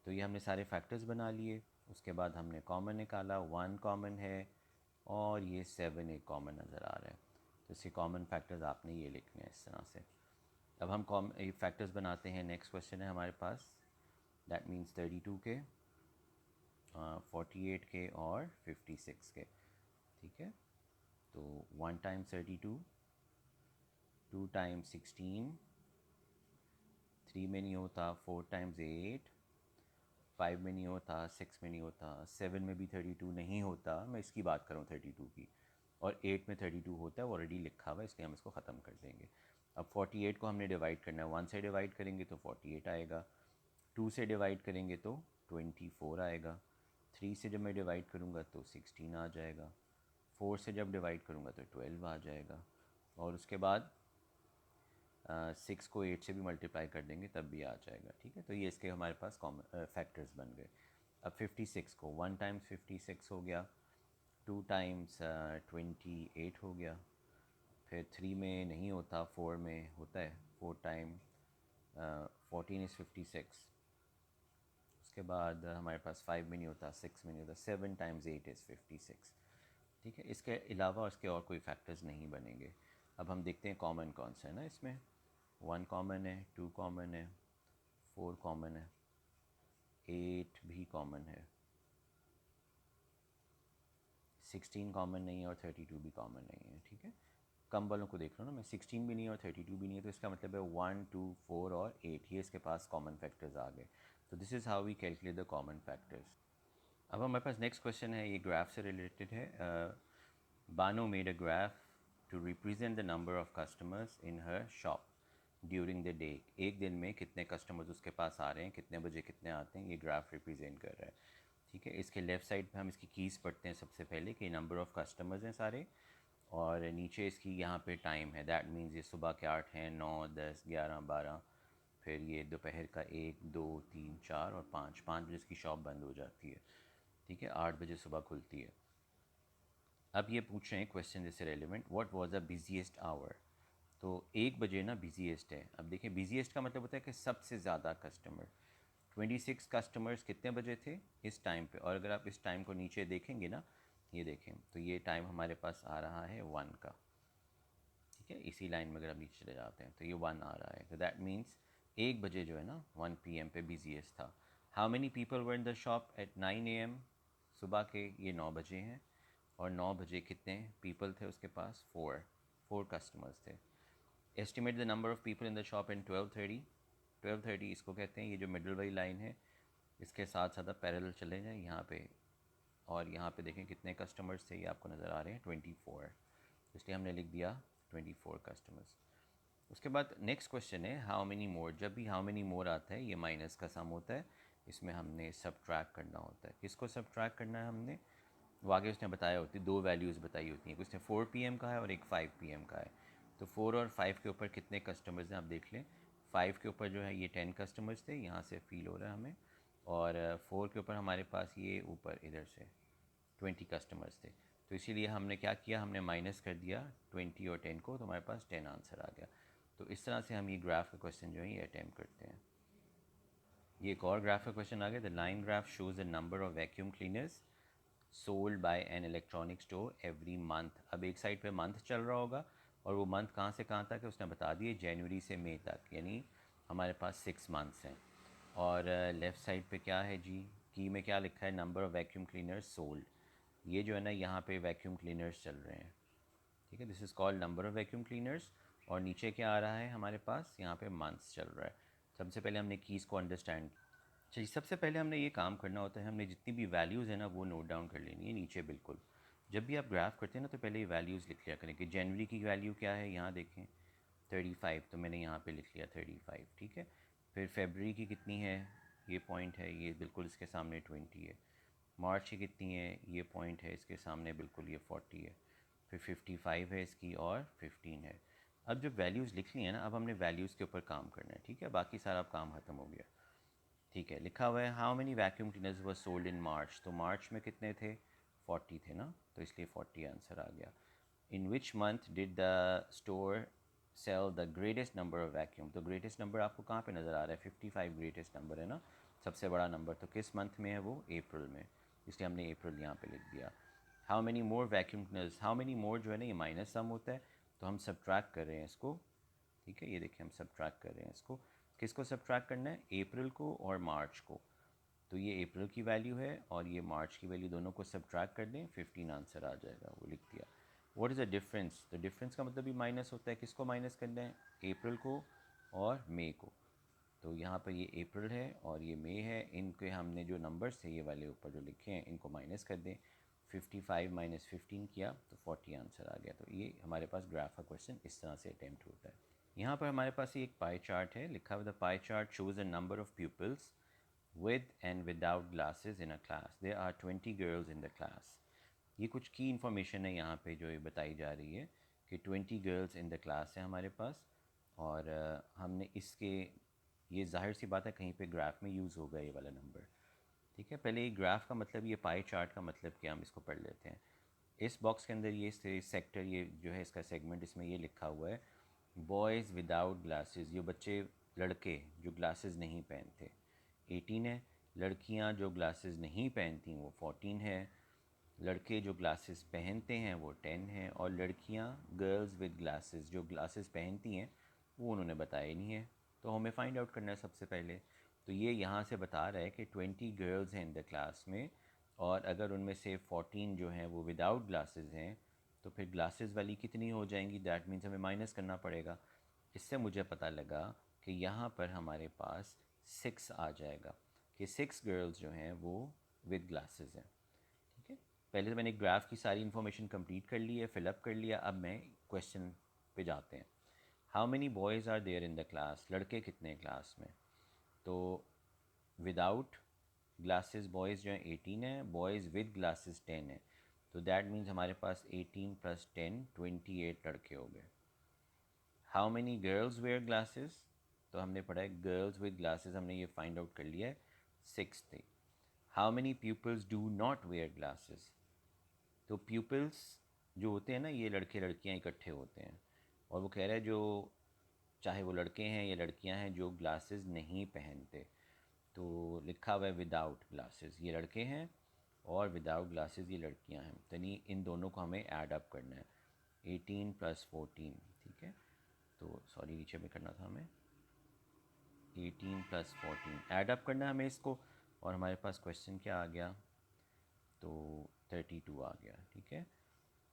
तो ये हमने सारे फैक्टर्स बना लिए। उसके बाद हमने कॉमन निकाला, 1 कॉमन है और ये 7 एक कॉमन नज़र आ रहा है, तो इसके कॉमन फैक्टर्स आपने ये लिखने हैं इस तरह से। अब हम फैक्टर्स बनाते हैं। नेक्स्ट क्वेश्चन है हमारे पास, दैट मीन्स 32 के, 48 के और 56 के, ठीक है। तो 1 टाइम्स 32, 2 टाइम्स 16, 3 में नहीं होता, 4 टाइम्स 8, 5 में नहीं होता, 6 में नहीं होता, 7 में भी 32 नहीं होता, मैं इसकी बात कर रहा हूँ 32 की, और 8 में 32 होता है, वो ऑलरेडी लिखा हुआ है, इसलिए हम इसको ख़त्म कर देंगे। अब 48 को हमने डिवाइड करना है, 1 से डिवाइड करेंगे तो 48 आएगा, 2 से डिवाइड करेंगे तो 24 आएगा, 3 से जब मैं डिवाइड करूँगा तो 16 आ जाएगा, 4 से जब डिवाइड करूँगा तो 12 आ जाएगा, और उसके बाद 6 को 8 से भी मल्टीप्लाई कर देंगे तब भी आ जाएगा। ठीक है, तो ये इसके हमारे पास कॉमन फैक्टर्स बन गए। अब 56 को 1 टाइम्स 56 हो गया, 2 टाइम्स 28 हो गया, फिर 3 में नहीं होता, 4 में होता है, 4 टाइम 14 इज़ 56। उसके बाद हमारे पास 5 में नहीं होता, 6 में नहीं होता, 7 टाइम्स 8 इज़ 56। ठीक है, इसके अलावा उसके और कोई फैक्टर्स नहीं बनेंगे। अब हम देखते हैं कॉमन कौन सा है ना इसमें। 1 कॉमन है, 2 कॉमन है, 4 कॉमन है, 8 भी कॉमन है, 16 कॉमन नहीं है और 32 भी कॉमन नहीं है। ठीक है, कम वालों को देख लो ना, मैं 16 भी नहीं है और 32 भी नहीं है, तो इसका मतलब है 1, 2, 4 और 8 ये इसके पास कॉमन फैक्टर्स आ गए। तो this is how we calculate the common factors. अब हमारे पास नेक्स्ट क्वेश्चन है, ये ग्राफ से रिलेटेड है। Bano made a graph to represent the number of customers in her shop during the day. एक दिन में कितने कस्टमर्स उसके पास आ रहे हैं, कितने बजे कितने आते हैं, ये ग्राफ रिप्रेजेंट कर रहा है। ठीक है, इसके लेफ़्ट साइड पे हम इसकी कीज़ पढ़ते हैं सबसे पहले कि नंबर ऑफ़ कस्टमर्स हैं सारे, और नीचे इसकी यहाँ पे टाइम है, दैट मीन्स ये सुबह के 8 हैं, 9, 10, 11, 12, फिर ये दोपहर का 1, 2, 3, 4 और 5 बजे इसकी शॉप बंद हो जाती है। ठीक है, 8 बजे सुबह खुलती है। अब ये पूछ रहे हैं क्वेश्चन जैसे relevant, what was the busiest hour. तो 1 बजे ना बिजीएस्ट है। अब देखिए बिजीएस्ट का मतलब होता है कि सबसे ज़्यादा कस्टमर। 26 कस्टमर्स कितने बजे थे इस टाइम पे, और अगर आप इस टाइम को नीचे देखेंगे ना, ये देखें तो ये टाइम हमारे पास आ रहा है 1 का। ठीक है, इसी लाइन में अगर आप नीचे चले जाते हैं तो ये 1 आ रहा है, तो दैट मीन्स 1 बजे जो है ना 1 PM पे बिजीएस्ट था। How many people were in the shop at 9 AM, सुबह के ये 9 बजे हैं, और 9 बजे कितने पीपल थे उसके पास, 4 कस्टमर्स थे। Estimate the number of people in the shop in 12:30। 12:30 इसको कहते हैं, ये जो मिडल वाली लाइन है इसके साथ साथ आप पैरेलल चले जाएँ यहाँ पे, और यहाँ पे देखें कितने कस्टमर्स थे, ये आपको नज़र आ रहे हैं 24, इसलिए हमने लिख दिया 24 कस्टमर्स। उसके बाद नेक्स्ट क्वेश्चन है हाउ मेनी मोर। जब भी हाउ मेनी मोर आता है ये माइनस का सम होता है, इसमें हमने सब्ट्रैक्ट करना होता है। किसको सब्ट्रैक्ट करना है हमने, वो आगे उसने बताया होती है, 2 वैल्यूज़ बताई होती हैं, उसने 4 PM का है और एक 5 PM का है। तो 4 और 5 के ऊपर कितने कस्टमर्स हैं आप देख लें। 5 के ऊपर जो है ये 10 कस्टमर्स थे, यहाँ से फील हो रहा है हमें, और 4 के ऊपर हमारे पास ये ऊपर इधर से 20 कस्टमर्स थे। तो इसीलिए हमने क्या किया, हमने माइनस कर दिया 20 और 10 को, तो हमारे पास 10 आंसर आ गया। तो इस तरह से हम ये ग्राफ का क्वेश्चन जो है ये अटैम्प्ट करते हैं। ये एक और ग्राफ का क्वेश्चन आ गया, the line graph shows the number of vacuum cleaners sold by an electronic store every month. अब एक साइड पे मंथ चल रहा होगा, और वो मंथ कहाँ से कहाँ तक है उसने बता दिए, जनवरी से मई तक, यानी हमारे पास 6 मंथ्स हैं। और लेफ़्ट साइड पे क्या है जी, की में क्या लिखा है, number of vacuum cleaners sold. ये जो है ना यहाँ पे वैक्यूम क्लीनर्स चल रहे हैं। ठीक है, this is called number of vacuum cleaners, और नीचे क्या आ रहा है हमारे पास, यहाँ पे मंथ्स चल रहा है। सबसे पहले हमने कीज़ को अंडरस्टैंड, चलिए सबसे पहले हमने ये काम करना होता है, हमने जितनी भी वैल्यूज़ है ना वो नोट डाउन कर लेनी है नीचे बिल्कुल। जब भी आप ग्राफ करते हैं ना तो पहले ये वैल्यूज़ लिख लिया करें कि जनवरी की वैल्यू क्या है, यहाँ देखें 35, तो मैंने यहाँ पे लिख लिया 35। ठीक है, फिर फरवरी की कितनी है, ये पॉइंट है, ये बिल्कुल इसके सामने 20 है। मार्च की कितनी है, ये पॉइंट है इसके सामने बिल्कुल, ये 40 है। फिर 55 है इसकी, और 15 है। अब जब वैल्यूज़ लिख ली है ना, अब हमने वैल्यूज़ के ऊपर काम करना है। ठीक है, बाकी सारा काम ख़त्म हो गया। ठीक है, लिखा हुआ है how many vacuum cleaners were sold in March, तो मार्च में कितने थे, 40 थे ना, तो इसलिए 40 आंसर आ गया। In which month did the store sell the greatest number of vacuum, तो ग्रेटेस्ट नंबर आपको कहाँ पे नज़र आ रहा है, 55 ग्रेटेस्ट नंबर है ना, सबसे बड़ा नंबर, तो किस मंथ में है वो, अप्रैल में, इसलिए हमने अप्रैल यहाँ पे लिख दिया। How many more vacuum cleaners, how many more जो है ना ये माइनस सम होता है, तो हम सब्ट्रैक्ट कर रहे हैं इसको। ठीक है, ये देखिए हम सब्ट्रैक्ट कर रहे हैं इसको, किसको सब्ट्रैक्ट करना है, अप्रैल को और मार्च को। तो ये अप्रैल की वैल्यू है और ये मार्च की वैल्यू, दोनों को सब्ट्रैक्ट कर दें, 15 आंसर आ जाएगा, वो लिख दिया। व्हाट इज़ द डिफरेंस, तो डिफरेंस का मतलब भी माइनस होता है, किसको माइनस करना है, अप्रैल को और मई को। तो यहाँ पर ये अप्रैल है और ये मई है, इनके हमने जो नंबर्स थे ये वाले ऊपर जो लिखे हैं इनको माइनस कर दें, 55 माइनस 15 किया तो 40 आंसर आ गया। तो ये हमारे पास ग्राफ का क्वेश्चन इस तरह से अटैम्प्ट होता है। यहाँ पर हमारे पास एक पाई चार्ट है, लिखा हुआ the pie chart shows a number of pupils with and without glasses in a class. There are 20 girls in the class. ये कुछ की इन्फॉर्मेशन है यहाँ पे जो ये बताई जा रही है कि 20 गर्ल्स इन द क्लास है हमारे पास। और हमने इसके, ये जाहिर सी बात है कहीं पे ग्राफ में यूज़ होगा ये वाला नंबर। ठीक है, पहले ये ग्राफ का मतलब, ये पाई चार्ट का मतलब क्या, हम इसको पढ़ लेते हैं। इस बॉक्स के अंदर ये सेक्टर, ये जो है इसका सेगमेंट, इसमें ये लिखा हुआ है बॉयज़ विदाउट ग्लासेस, ये बच्चे लड़के जो ग्लासेस नहीं पहनते 18 है, लड़कियां जो ग्लासेस नहीं पहनती वो 14 है, लड़के जो ग्लासेस पहनते हैं वो 10 है, और लड़कियां गर्ल्स विद ग्लासेस जो ग्लासेस पहनती हैं वो उन्होंने बताया ही नहीं है। तो हमें फ़ाइंड आउट करना है सबसे पहले। तो ये यहाँ से बता रहा है कि 20 गर्ल्स हैं इन द क्लास में, और अगर उनमें से 14 जो हैं वो विदाउट ग्लासेस हैं, तो फिर ग्लासेस वाली कितनी हो जाएंगी, दैट मीन्स हमें माइनस करना पड़ेगा। इससे मुझे पता लगा कि यहाँ पर हमारे पास 6 आ जाएगा, कि 6 गर्ल्स जो हैं वो विद ग्लासेस हैं। ठीक है, पहले तो मैंने ग्राफ की सारी इन्फॉर्मेशन कंप्लीट कर ली है, फिलअप कर लिया। अब मैं क्वेश्चन पे जाते हैं। How many boys are there in the class, लड़के कितने क्लास में। तो विदाउट ग्लासेस बॉयज़ जो हैं 18 है, बॉयज़ विद ग्लासेस 10 है। तो दैट मीन्स हमारे पास 18 + 10 28 लड़के हो गए। How many girls where glasses, तो हमने पढ़ा है गर्ल्स विद ग्लासेस, हमने ये फाइंड आउट कर लिया है 6 थे। How many peoples do not wear glasses, तो प्यूपिल्स जो होते हैं ना, ये लड़के लड़कियां इकट्ठे होते हैं, और वो कह रहा है जो, चाहे वो लड़के हैं या लड़कियां हैं जो ग्लासेस नहीं पहनते। तो लिखा हुआ है विदाउट ग्लासेस ये लड़के हैं, और विदाउट ग्लासेस ये लड़कियां हैं। तो नहीं, इन दोनों को हमें ऐड अप करना है, 18 + 14। ठीक है, तो सॉरी नीचे में करना था हमें, 18 + 14 ऐड अप करना है हमें इसको, और हमारे पास क्वेश्चन क्या आ गया, तो 32 आ गया। ठीक है,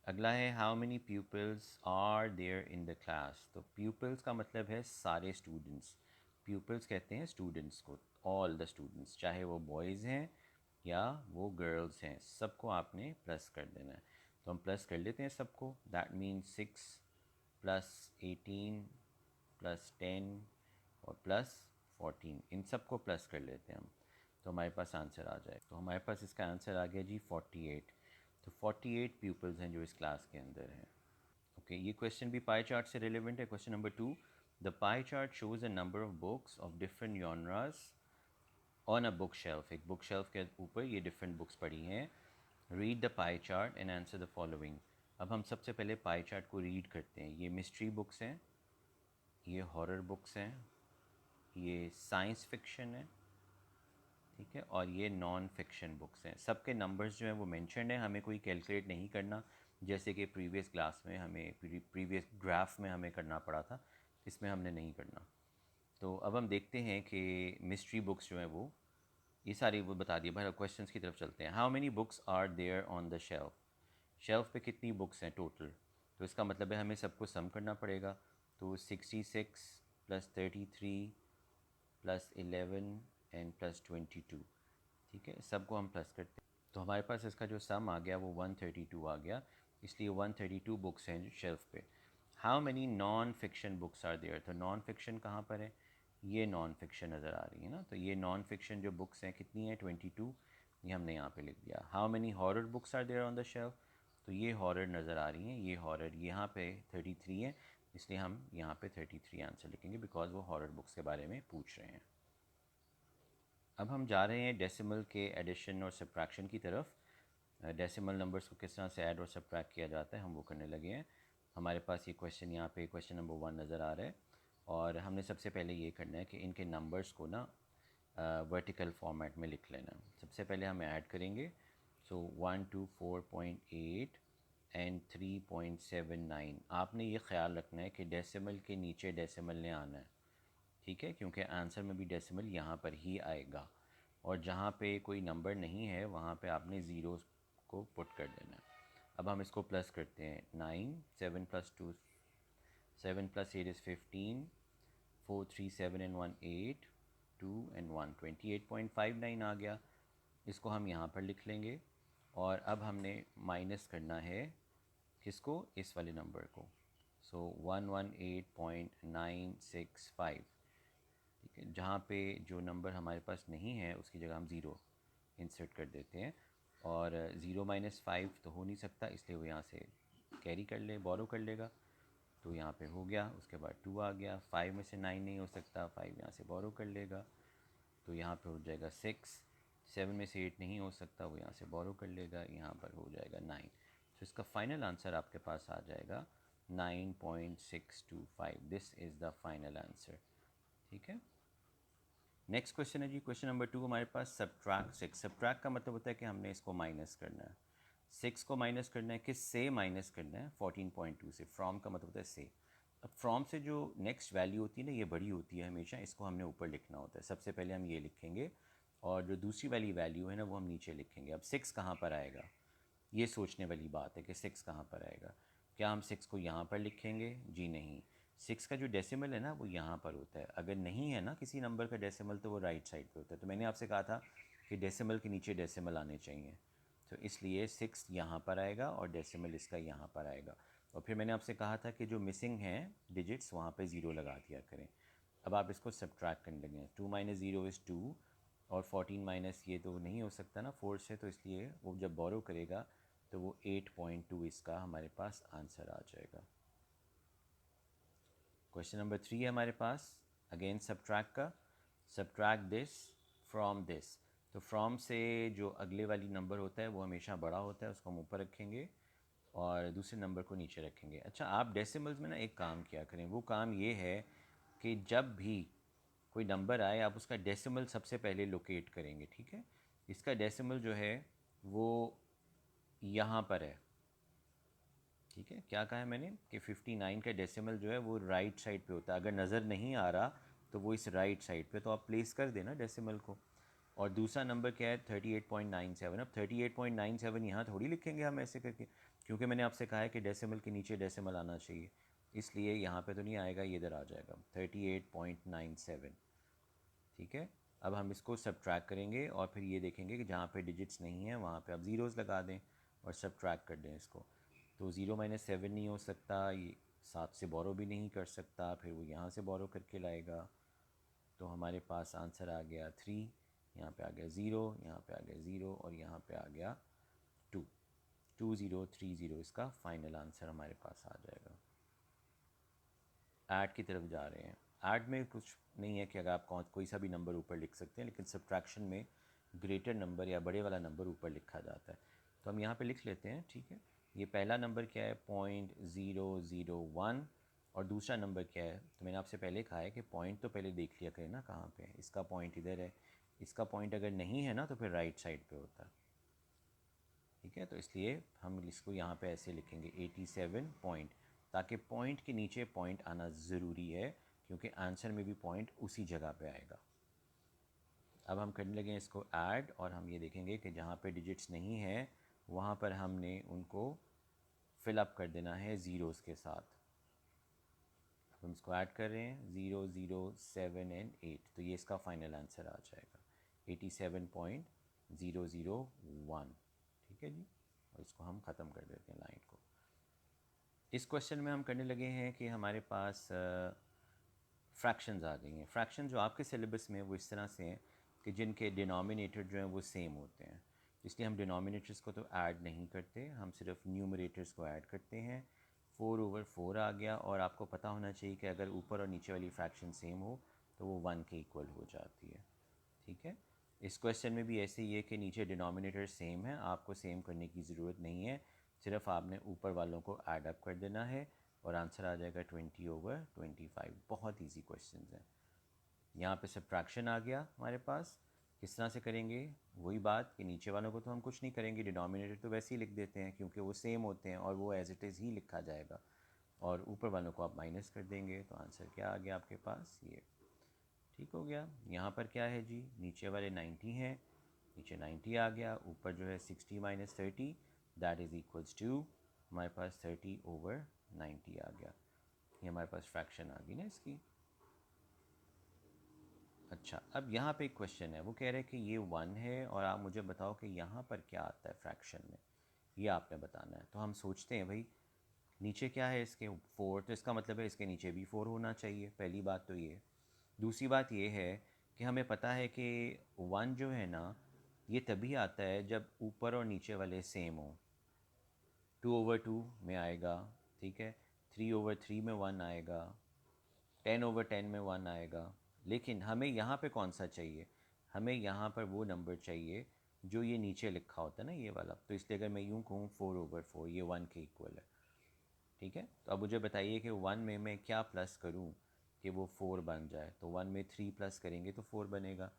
अगला है how many pupils are there in the class. तो प्यूपल्स का मतलब है सारे स्टूडेंट्स, प्यूपल्स कहते हैं स्टूडेंट्स को, ऑल द स्टूडेंट्स, चाहे वो बॉयज़ हैं या वो गर्ल्स हैं, सबको आपने प्लस कर देना है। तो हम प्लस कर लेते हैं सबको, दैट मीन्स 6 + 18 + 10 और +14, इन सबको प्लस कर लेते हैं हम, तो हमारे पास आंसर आ जाए। तो हमारे पास इसका आंसर आ गया जी 48। तो 48 पीपल्स हैं जो इस क्लास के अंदर हैं। ओके, ये क्वेश्चन भी पाई चार्ट से रिलेवेंट है। Question number 2, the pie chart shows a number of books of different genres on a book shelf. एक बुक शेल्फ के ऊपर ये डिफरेंट बुक्स पड़ी हैं। Read the pie chart and answer the following. अब हम सबसे पहले पाई चार्ट को रीड करते हैं। ये मिस्ट्री बुक्स हैं, ये हॉरर बुक्स हैं, ये साइंस फिक्शन है, ठीक है, और ये नॉन फिक्शन बुक्स हैं। सबके नंबर्स जो हैं वो मेंशन है, हमें कोई कैलकुलेट नहीं करना, जैसे कि प्रीवियस क्लास में हमें, प्रीवियस ग्राफ में हमें करना पड़ा था, इसमें हमने नहीं करना। तो अब हम देखते हैं कि मिस्ट्री बुक्स जो हैं वो, ये सारी वो बता दिए। भाई क्वेश्चन की तरफ चलते हैं। How many books are there on the shelf, shelf पे कितनी बुक्स हैं टोटल। तो इसका मतलब है हमें सबको सम करना पड़ेगा। तो 66 + 33 + 11 एंड +22, ठीक है, सबको हम प्लस करते हैं। तो हमारे पास इसका जो सम आ गया वो 132 आ गया, इसलिए 132 बुक्स हैं जो शेल्फ पे। How many non fiction books are there, तो नॉन फिक्शन कहाँ पर है, ये नॉन फिक्शन नज़र आ रही है ना, तो ये नॉन फिक्शन जो बुक्स हैं कितनी है 22, ये हमने यहाँ पे लिख दिया। How many horror books are there on the shelf, तो ये हॉरर नज़र आ रही हैं, ये हॉरर यहाँ पे 33 है, इसलिए हम यहाँ पे 33 आंसर लिखेंगे, बिकॉज वो हॉरर बुक्स के बारे में पूछ रहे हैं। अब हम जा रहे हैं डेसिमल के एडिशन और सब्ट्रैक्शन की तरफ। डेसिमल नंबर्स को किस तरह से ऐड और सब्ट्रैक्ट किया जाता है हम वो करने लगे हैं। हमारे पास ये क्वेश्चन यहाँ पे क्वेश्चन नंबर 1 नज़र आ रहा है, और हमने सबसे पहले ये करना है कि इनके नंबर्स को ना वर्टिकल फॉर्मेट में लिख लेना। सबसे पहले हम ऐड करेंगे, सो 124.8 एंड 3.79। आपने ये ख्याल रखना है कि डेसिमल के नीचे डेसिमल ने आना है, ठीक है, क्योंकि आंसर में भी डेसिमल यहाँ पर ही आएगा, और जहाँ पे कोई नंबर नहीं है वहाँ पे आपने ज़ीरो को पुट कर देना है। अब हम इसको प्लस करते हैं, 9 7 + 2 7 + 8 is 15 4 3 7 and 1 8 2 and 1 28.59 आ गया। इसको हम यहाँ पर लिख लेंगे, और अब हमने माइनस करना है किसको, इस वाले नंबर को। सो 118.965, ठीक है। जहाँ पे जो नंबर हमारे पास नहीं है उसकी जगह हम ज़ीरो इंसर्ट कर देते हैं, और ज़ीरो माइनस फाइव तो हो नहीं सकता, इसलिए वो यहाँ से कैरी कर ले, बोरो कर लेगा, तो यहाँ पे हो गया। उसके बाद टू आ गया, फाइव में से नाइन नहीं हो सकता, फाइव यहाँ से बोरो कर लेगा, तो यहाँ पे हो जाएगा सिक्स। सेवन में से एट नहीं हो सकता, वो यहाँ से बोरो कर लेगा, यहाँ पर हो जाएगा नाइन। तो इसका फाइनल आंसर आपके पास आ जाएगा 9.625। This is the final answer, ठीक है। नेक्स्ट क्वेश्चन है जी, क्वेश्चन नंबर 2 हमारे पास, सब्ट्रैक्ट सिक्स। सब्ट्रैक्ट का मतलब होता है कि हमने इसको माइनस करना है। सिक्स को माइनस करना है, किस से माइनस करना है? 14.2 से। फ्रॉम का मतलब होता है से। अब फ्रॉम से जो नेक्स्ट वैल्यू होती है ना, ये बड़ी होती है हमेशा, इसको हमने ऊपर लिखना होता है। सबसे पहले हम ये लिखेंगे, और जो दूसरी वाली वैल्यू है ना, वो हम नीचे लिखेंगे। अब सिक्स कहाँ पर आएगा, ये सोचने वाली बात है कि सिक्स कहाँ पर आएगा। क्या हम सिक्स को यहाँ पर लिखेंगे? जी नहीं। सिक्स का जो डेसिमल है ना, वो यहाँ पर होता है। अगर नहीं है ना किसी नंबर का डेसिमल, तो वो राइट साइड पे होता है। तो मैंने आपसे कहा था कि डेसिमल के नीचे डेसिमल आने चाहिए, तो इसलिए सिक्स यहाँ पर आएगा और डेसिमल इसका यहाँ पर आएगा। और फिर मैंने आपसे कहा था कि जो मिसिंग हैं डिजिट्स, वहाँ पे ज़ीरो लगा दिया करें। अब आप इसको सब्ट्रैक्ट करने लगे। Two minus zero is two, और 14 माइनस ये तो नहीं हो सकता ना फोर से, तो इसलिए वो जब बोरो करेगा तो वो 8.2 इसका हमारे पास आंसर आ जाएगा। क्वेश्चन नंबर 3 है हमारे पास, अगेन सब्ट्रैक्ट का। Subtract this from this. तो फ्रॉम से जो अगले वाली नंबर होता है वो हमेशा बड़ा होता है, उसको हम ऊपर रखेंगे और दूसरे नंबर को नीचे रखेंगे। अच्छा, आप डेसिमल्स में ना एक काम किया करें। वो काम ये है कि जब भी कोई नंबर आए, आप उसका डेसिमल सबसे पहले लोकेट करेंगे, ठीक है। इसका डेसिमल जो है वो यहाँ पर है, ठीक है। क्या कहा है मैंने कि 59 का डेसिमल जो है वो राइट साइड पे होता है। अगर नज़र नहीं आ रहा तो वो इस राइट साइड पे, तो आप प्लेस कर देना डेसिमल को। और दूसरा नंबर क्या है? 38.97। अब 38.97 यहाँ थोड़ी लिखेंगे हम ऐसे करके, क्योंकि मैंने आपसे कहा है कि डेसिमल के नीचे डेसिमल आना चाहिए, इसलिए यहाँ पे तो नहीं आएगा, ये इधर आ जाएगा 38.97, ठीक है। अब हम इसको सब्ट्रैक्ट करेंगे और फिर ये देखेंगे कि जहाँ पे डिजिट्स नहीं है वहाँ पे आप ज़ीरोज़ लगा दें और सब्ट्रैक्ट कर दें इसको। तो ज़ीरो माइनस सेवन नहीं हो सकता, ये सात से बोरो भी नहीं कर सकता, फिर वो यहाँ से बोरो करके लाएगा, तो हमारे पास आंसर आ गया थ्री। यहाँ पे आ गया ज़ीरो, यहाँ पे आ गया ज़ीरो, और यहाँ पे आ गया टू। 2030 इसका फाइनल आंसर हमारे पास आ जाएगा। ऐड की तरफ जा रहे हैं। ऐड में कुछ नहीं है कि अगर आप कोई सा भी नंबर ऊपर लिख सकते हैं, लेकिन सब्ट्रैक्शन में ग्रेटर नंबर या बड़े वाला नंबर ऊपर लिखा जाता है। तो हम यहाँ पे लिख लेते हैं, ठीक है। ये पहला नंबर क्या है? 0.001। और दूसरा नंबर क्या है? तो मैंने आपसे पहले कहा है कि पॉइंट तो पहले देख लिया करें ना कहाँ पे है। इसका पॉइंट इधर है, इसका पॉइंट अगर नहीं है ना तो फिर राइट साइड पे होता है, ठीक है। तो इसलिए हम इसको यहाँ पे ऐसे लिखेंगे 87 पॉइंट, ताकि पॉइंट के नीचे पॉइंट आना ज़रूरी है, क्योंकि आंसर में भी पॉइंट उसी जगह पे आएगा। अब हम करने लगे इसको ऐड, और हम ये देखेंगे कि जहाँ पे डिजिट्स नहीं है वहाँ पर हमने उनको फिलअप कर देना है ज़ीरोज़ के साथ। अब हम इसको ऐड कर रहे हैं, 0, 0, 7 एंड 8, तो ये इसका फाइनल आंसर आ जाएगा 87.001, ठीक है जी। और इसको हम ख़त्म कर देते हैं लाइन को। इस क्वेश्चन में हम करने लगे हैं कि हमारे पास फ्रैक्शंस आ गई हैं। फ्रैक्शन जो आपके सिलेबस में वो इस तरह से हैं कि जिनके डिनोमिनेटर जो हैं वो सेम होते हैं, इसलिए हम डिनोमिनेटर्स को तो ऐड नहीं करते, हम सिर्फ न्यूमरेटर्स को ऐड करते हैं। 4/4 आ गया, और आपको पता होना चाहिए कि अगर ऊपर और नीचे वाली फ्रैक्शन सेम हो तो वो 1 के इक्वल हो जाती है, ठीक है। इस क्वेश्चन में भी ऐसे ही है कि नीचे डिनोमिनेटर सेम है, आपको सेम करने की ज़रूरत नहीं है, सिर्फ आपने ऊपर वालों को ऐड अप कर देना है और आंसर आ जाएगा 20/25। बहुत इजी क्वेश्चन है। यहाँ पे सब्ट्रैक्शन आ गया हमारे पास। किस तरह से करेंगे? वही बात कि नीचे वालों को तो हम कुछ नहीं करेंगे, डिनोमिनेटर तो वैसे ही लिख देते हैं क्योंकि वो सेम होते हैं और वो एज इट इज़ ही लिखा जाएगा, और ऊपर वालों को आप माइनस कर देंगे, तो आंसर क्या आ गया आपके पास? ये ठीक हो गया। यहाँ पर क्या है जी? नीचे वाले 90 हैं, नीचे 90 आ गया, ऊपर जो है 60 minus 30, that is equals to हमारे पास 30/90 आ गया। ये हमारे पास फ्रैक्शन आ गई ना इसकी। अच्छा, अब यहाँ पे एक क्वेश्चन है, वो कह रहे हैं कि ये 1 है और आप मुझे बताओ कि यहाँ पर क्या आता है फ्रैक्शन में, ये आपने बताना है। तो हम सोचते हैं भाई नीचे क्या है इसके 4, तो इसका मतलब है इसके नीचे भी 4 होना चाहिए। पहली बात तो ये। दूसरी बात ये है कि हमें पता है कि 1 जो है ना, ये तभी आता है जब ऊपर और नीचे वाले सेम हों। 2/2 में आएगा, ठीक है। 3/3 में 1 आएगा, 10/10 में 1 आएगा। लेकिन हमें यहाँ पे कौन सा चाहिए? हमें यहाँ पर वो नंबर चाहिए जो ये नीचे लिखा होता है ना, ये वाला। तो इसलिए अगर मैं यूँ कहूँ 4/4, ये 1 के इक्वल है, ठीक है। तो अब मुझे बताइए कि 1 में मैं क्या प्लस करूँ कि वो 4 बन जाए। तो 1 में 3 प्लस करेंगे तो 4 बनेगा।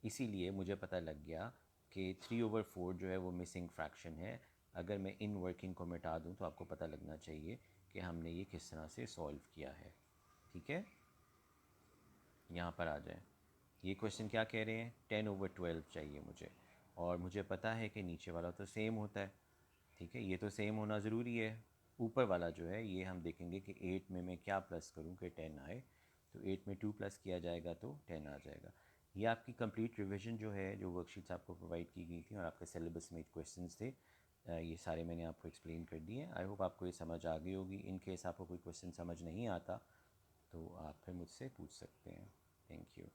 इसीलिए मुझे पता लग गया कि 3/4 जो है वो मिसिंग फ्रैक्शन है। अगर मैं इन वर्किंग को मिटा दूँ तो आपको पता लगना चाहिए कि हमने ये किस तरह से सॉल्व किया है, ठीक है। यहाँ पर आ जाए। ये क्वेश्चन क्या कह रहे हैं? 10/12 चाहिए मुझे, और मुझे पता है कि नीचे वाला तो सेम होता है, ठीक है। ये तो सेम होना ज़रूरी है। ऊपर वाला जो है ये हम देखेंगे कि 8 में मैं क्या प्लस करूँ कि 10 आए। तो 8 में 2 प्लस किया जाएगा तो 10 आ जाएगा। ये आपकी कंप्लीट रिवीजन जो है, जो वर्कशीट्स आपको प्रोवाइड की गई थी और आपके सिलेबस में क्वेश्चंस थे, ये सारे मैंने आपको एक्सप्लेन कर दिए। आई होप आपको ये समझ आ गई होगी। इन केस आपको कोई क्वेश्चन समझ नहीं आता तो आप फिर मुझसे पूछ सकते हैं। Thank you.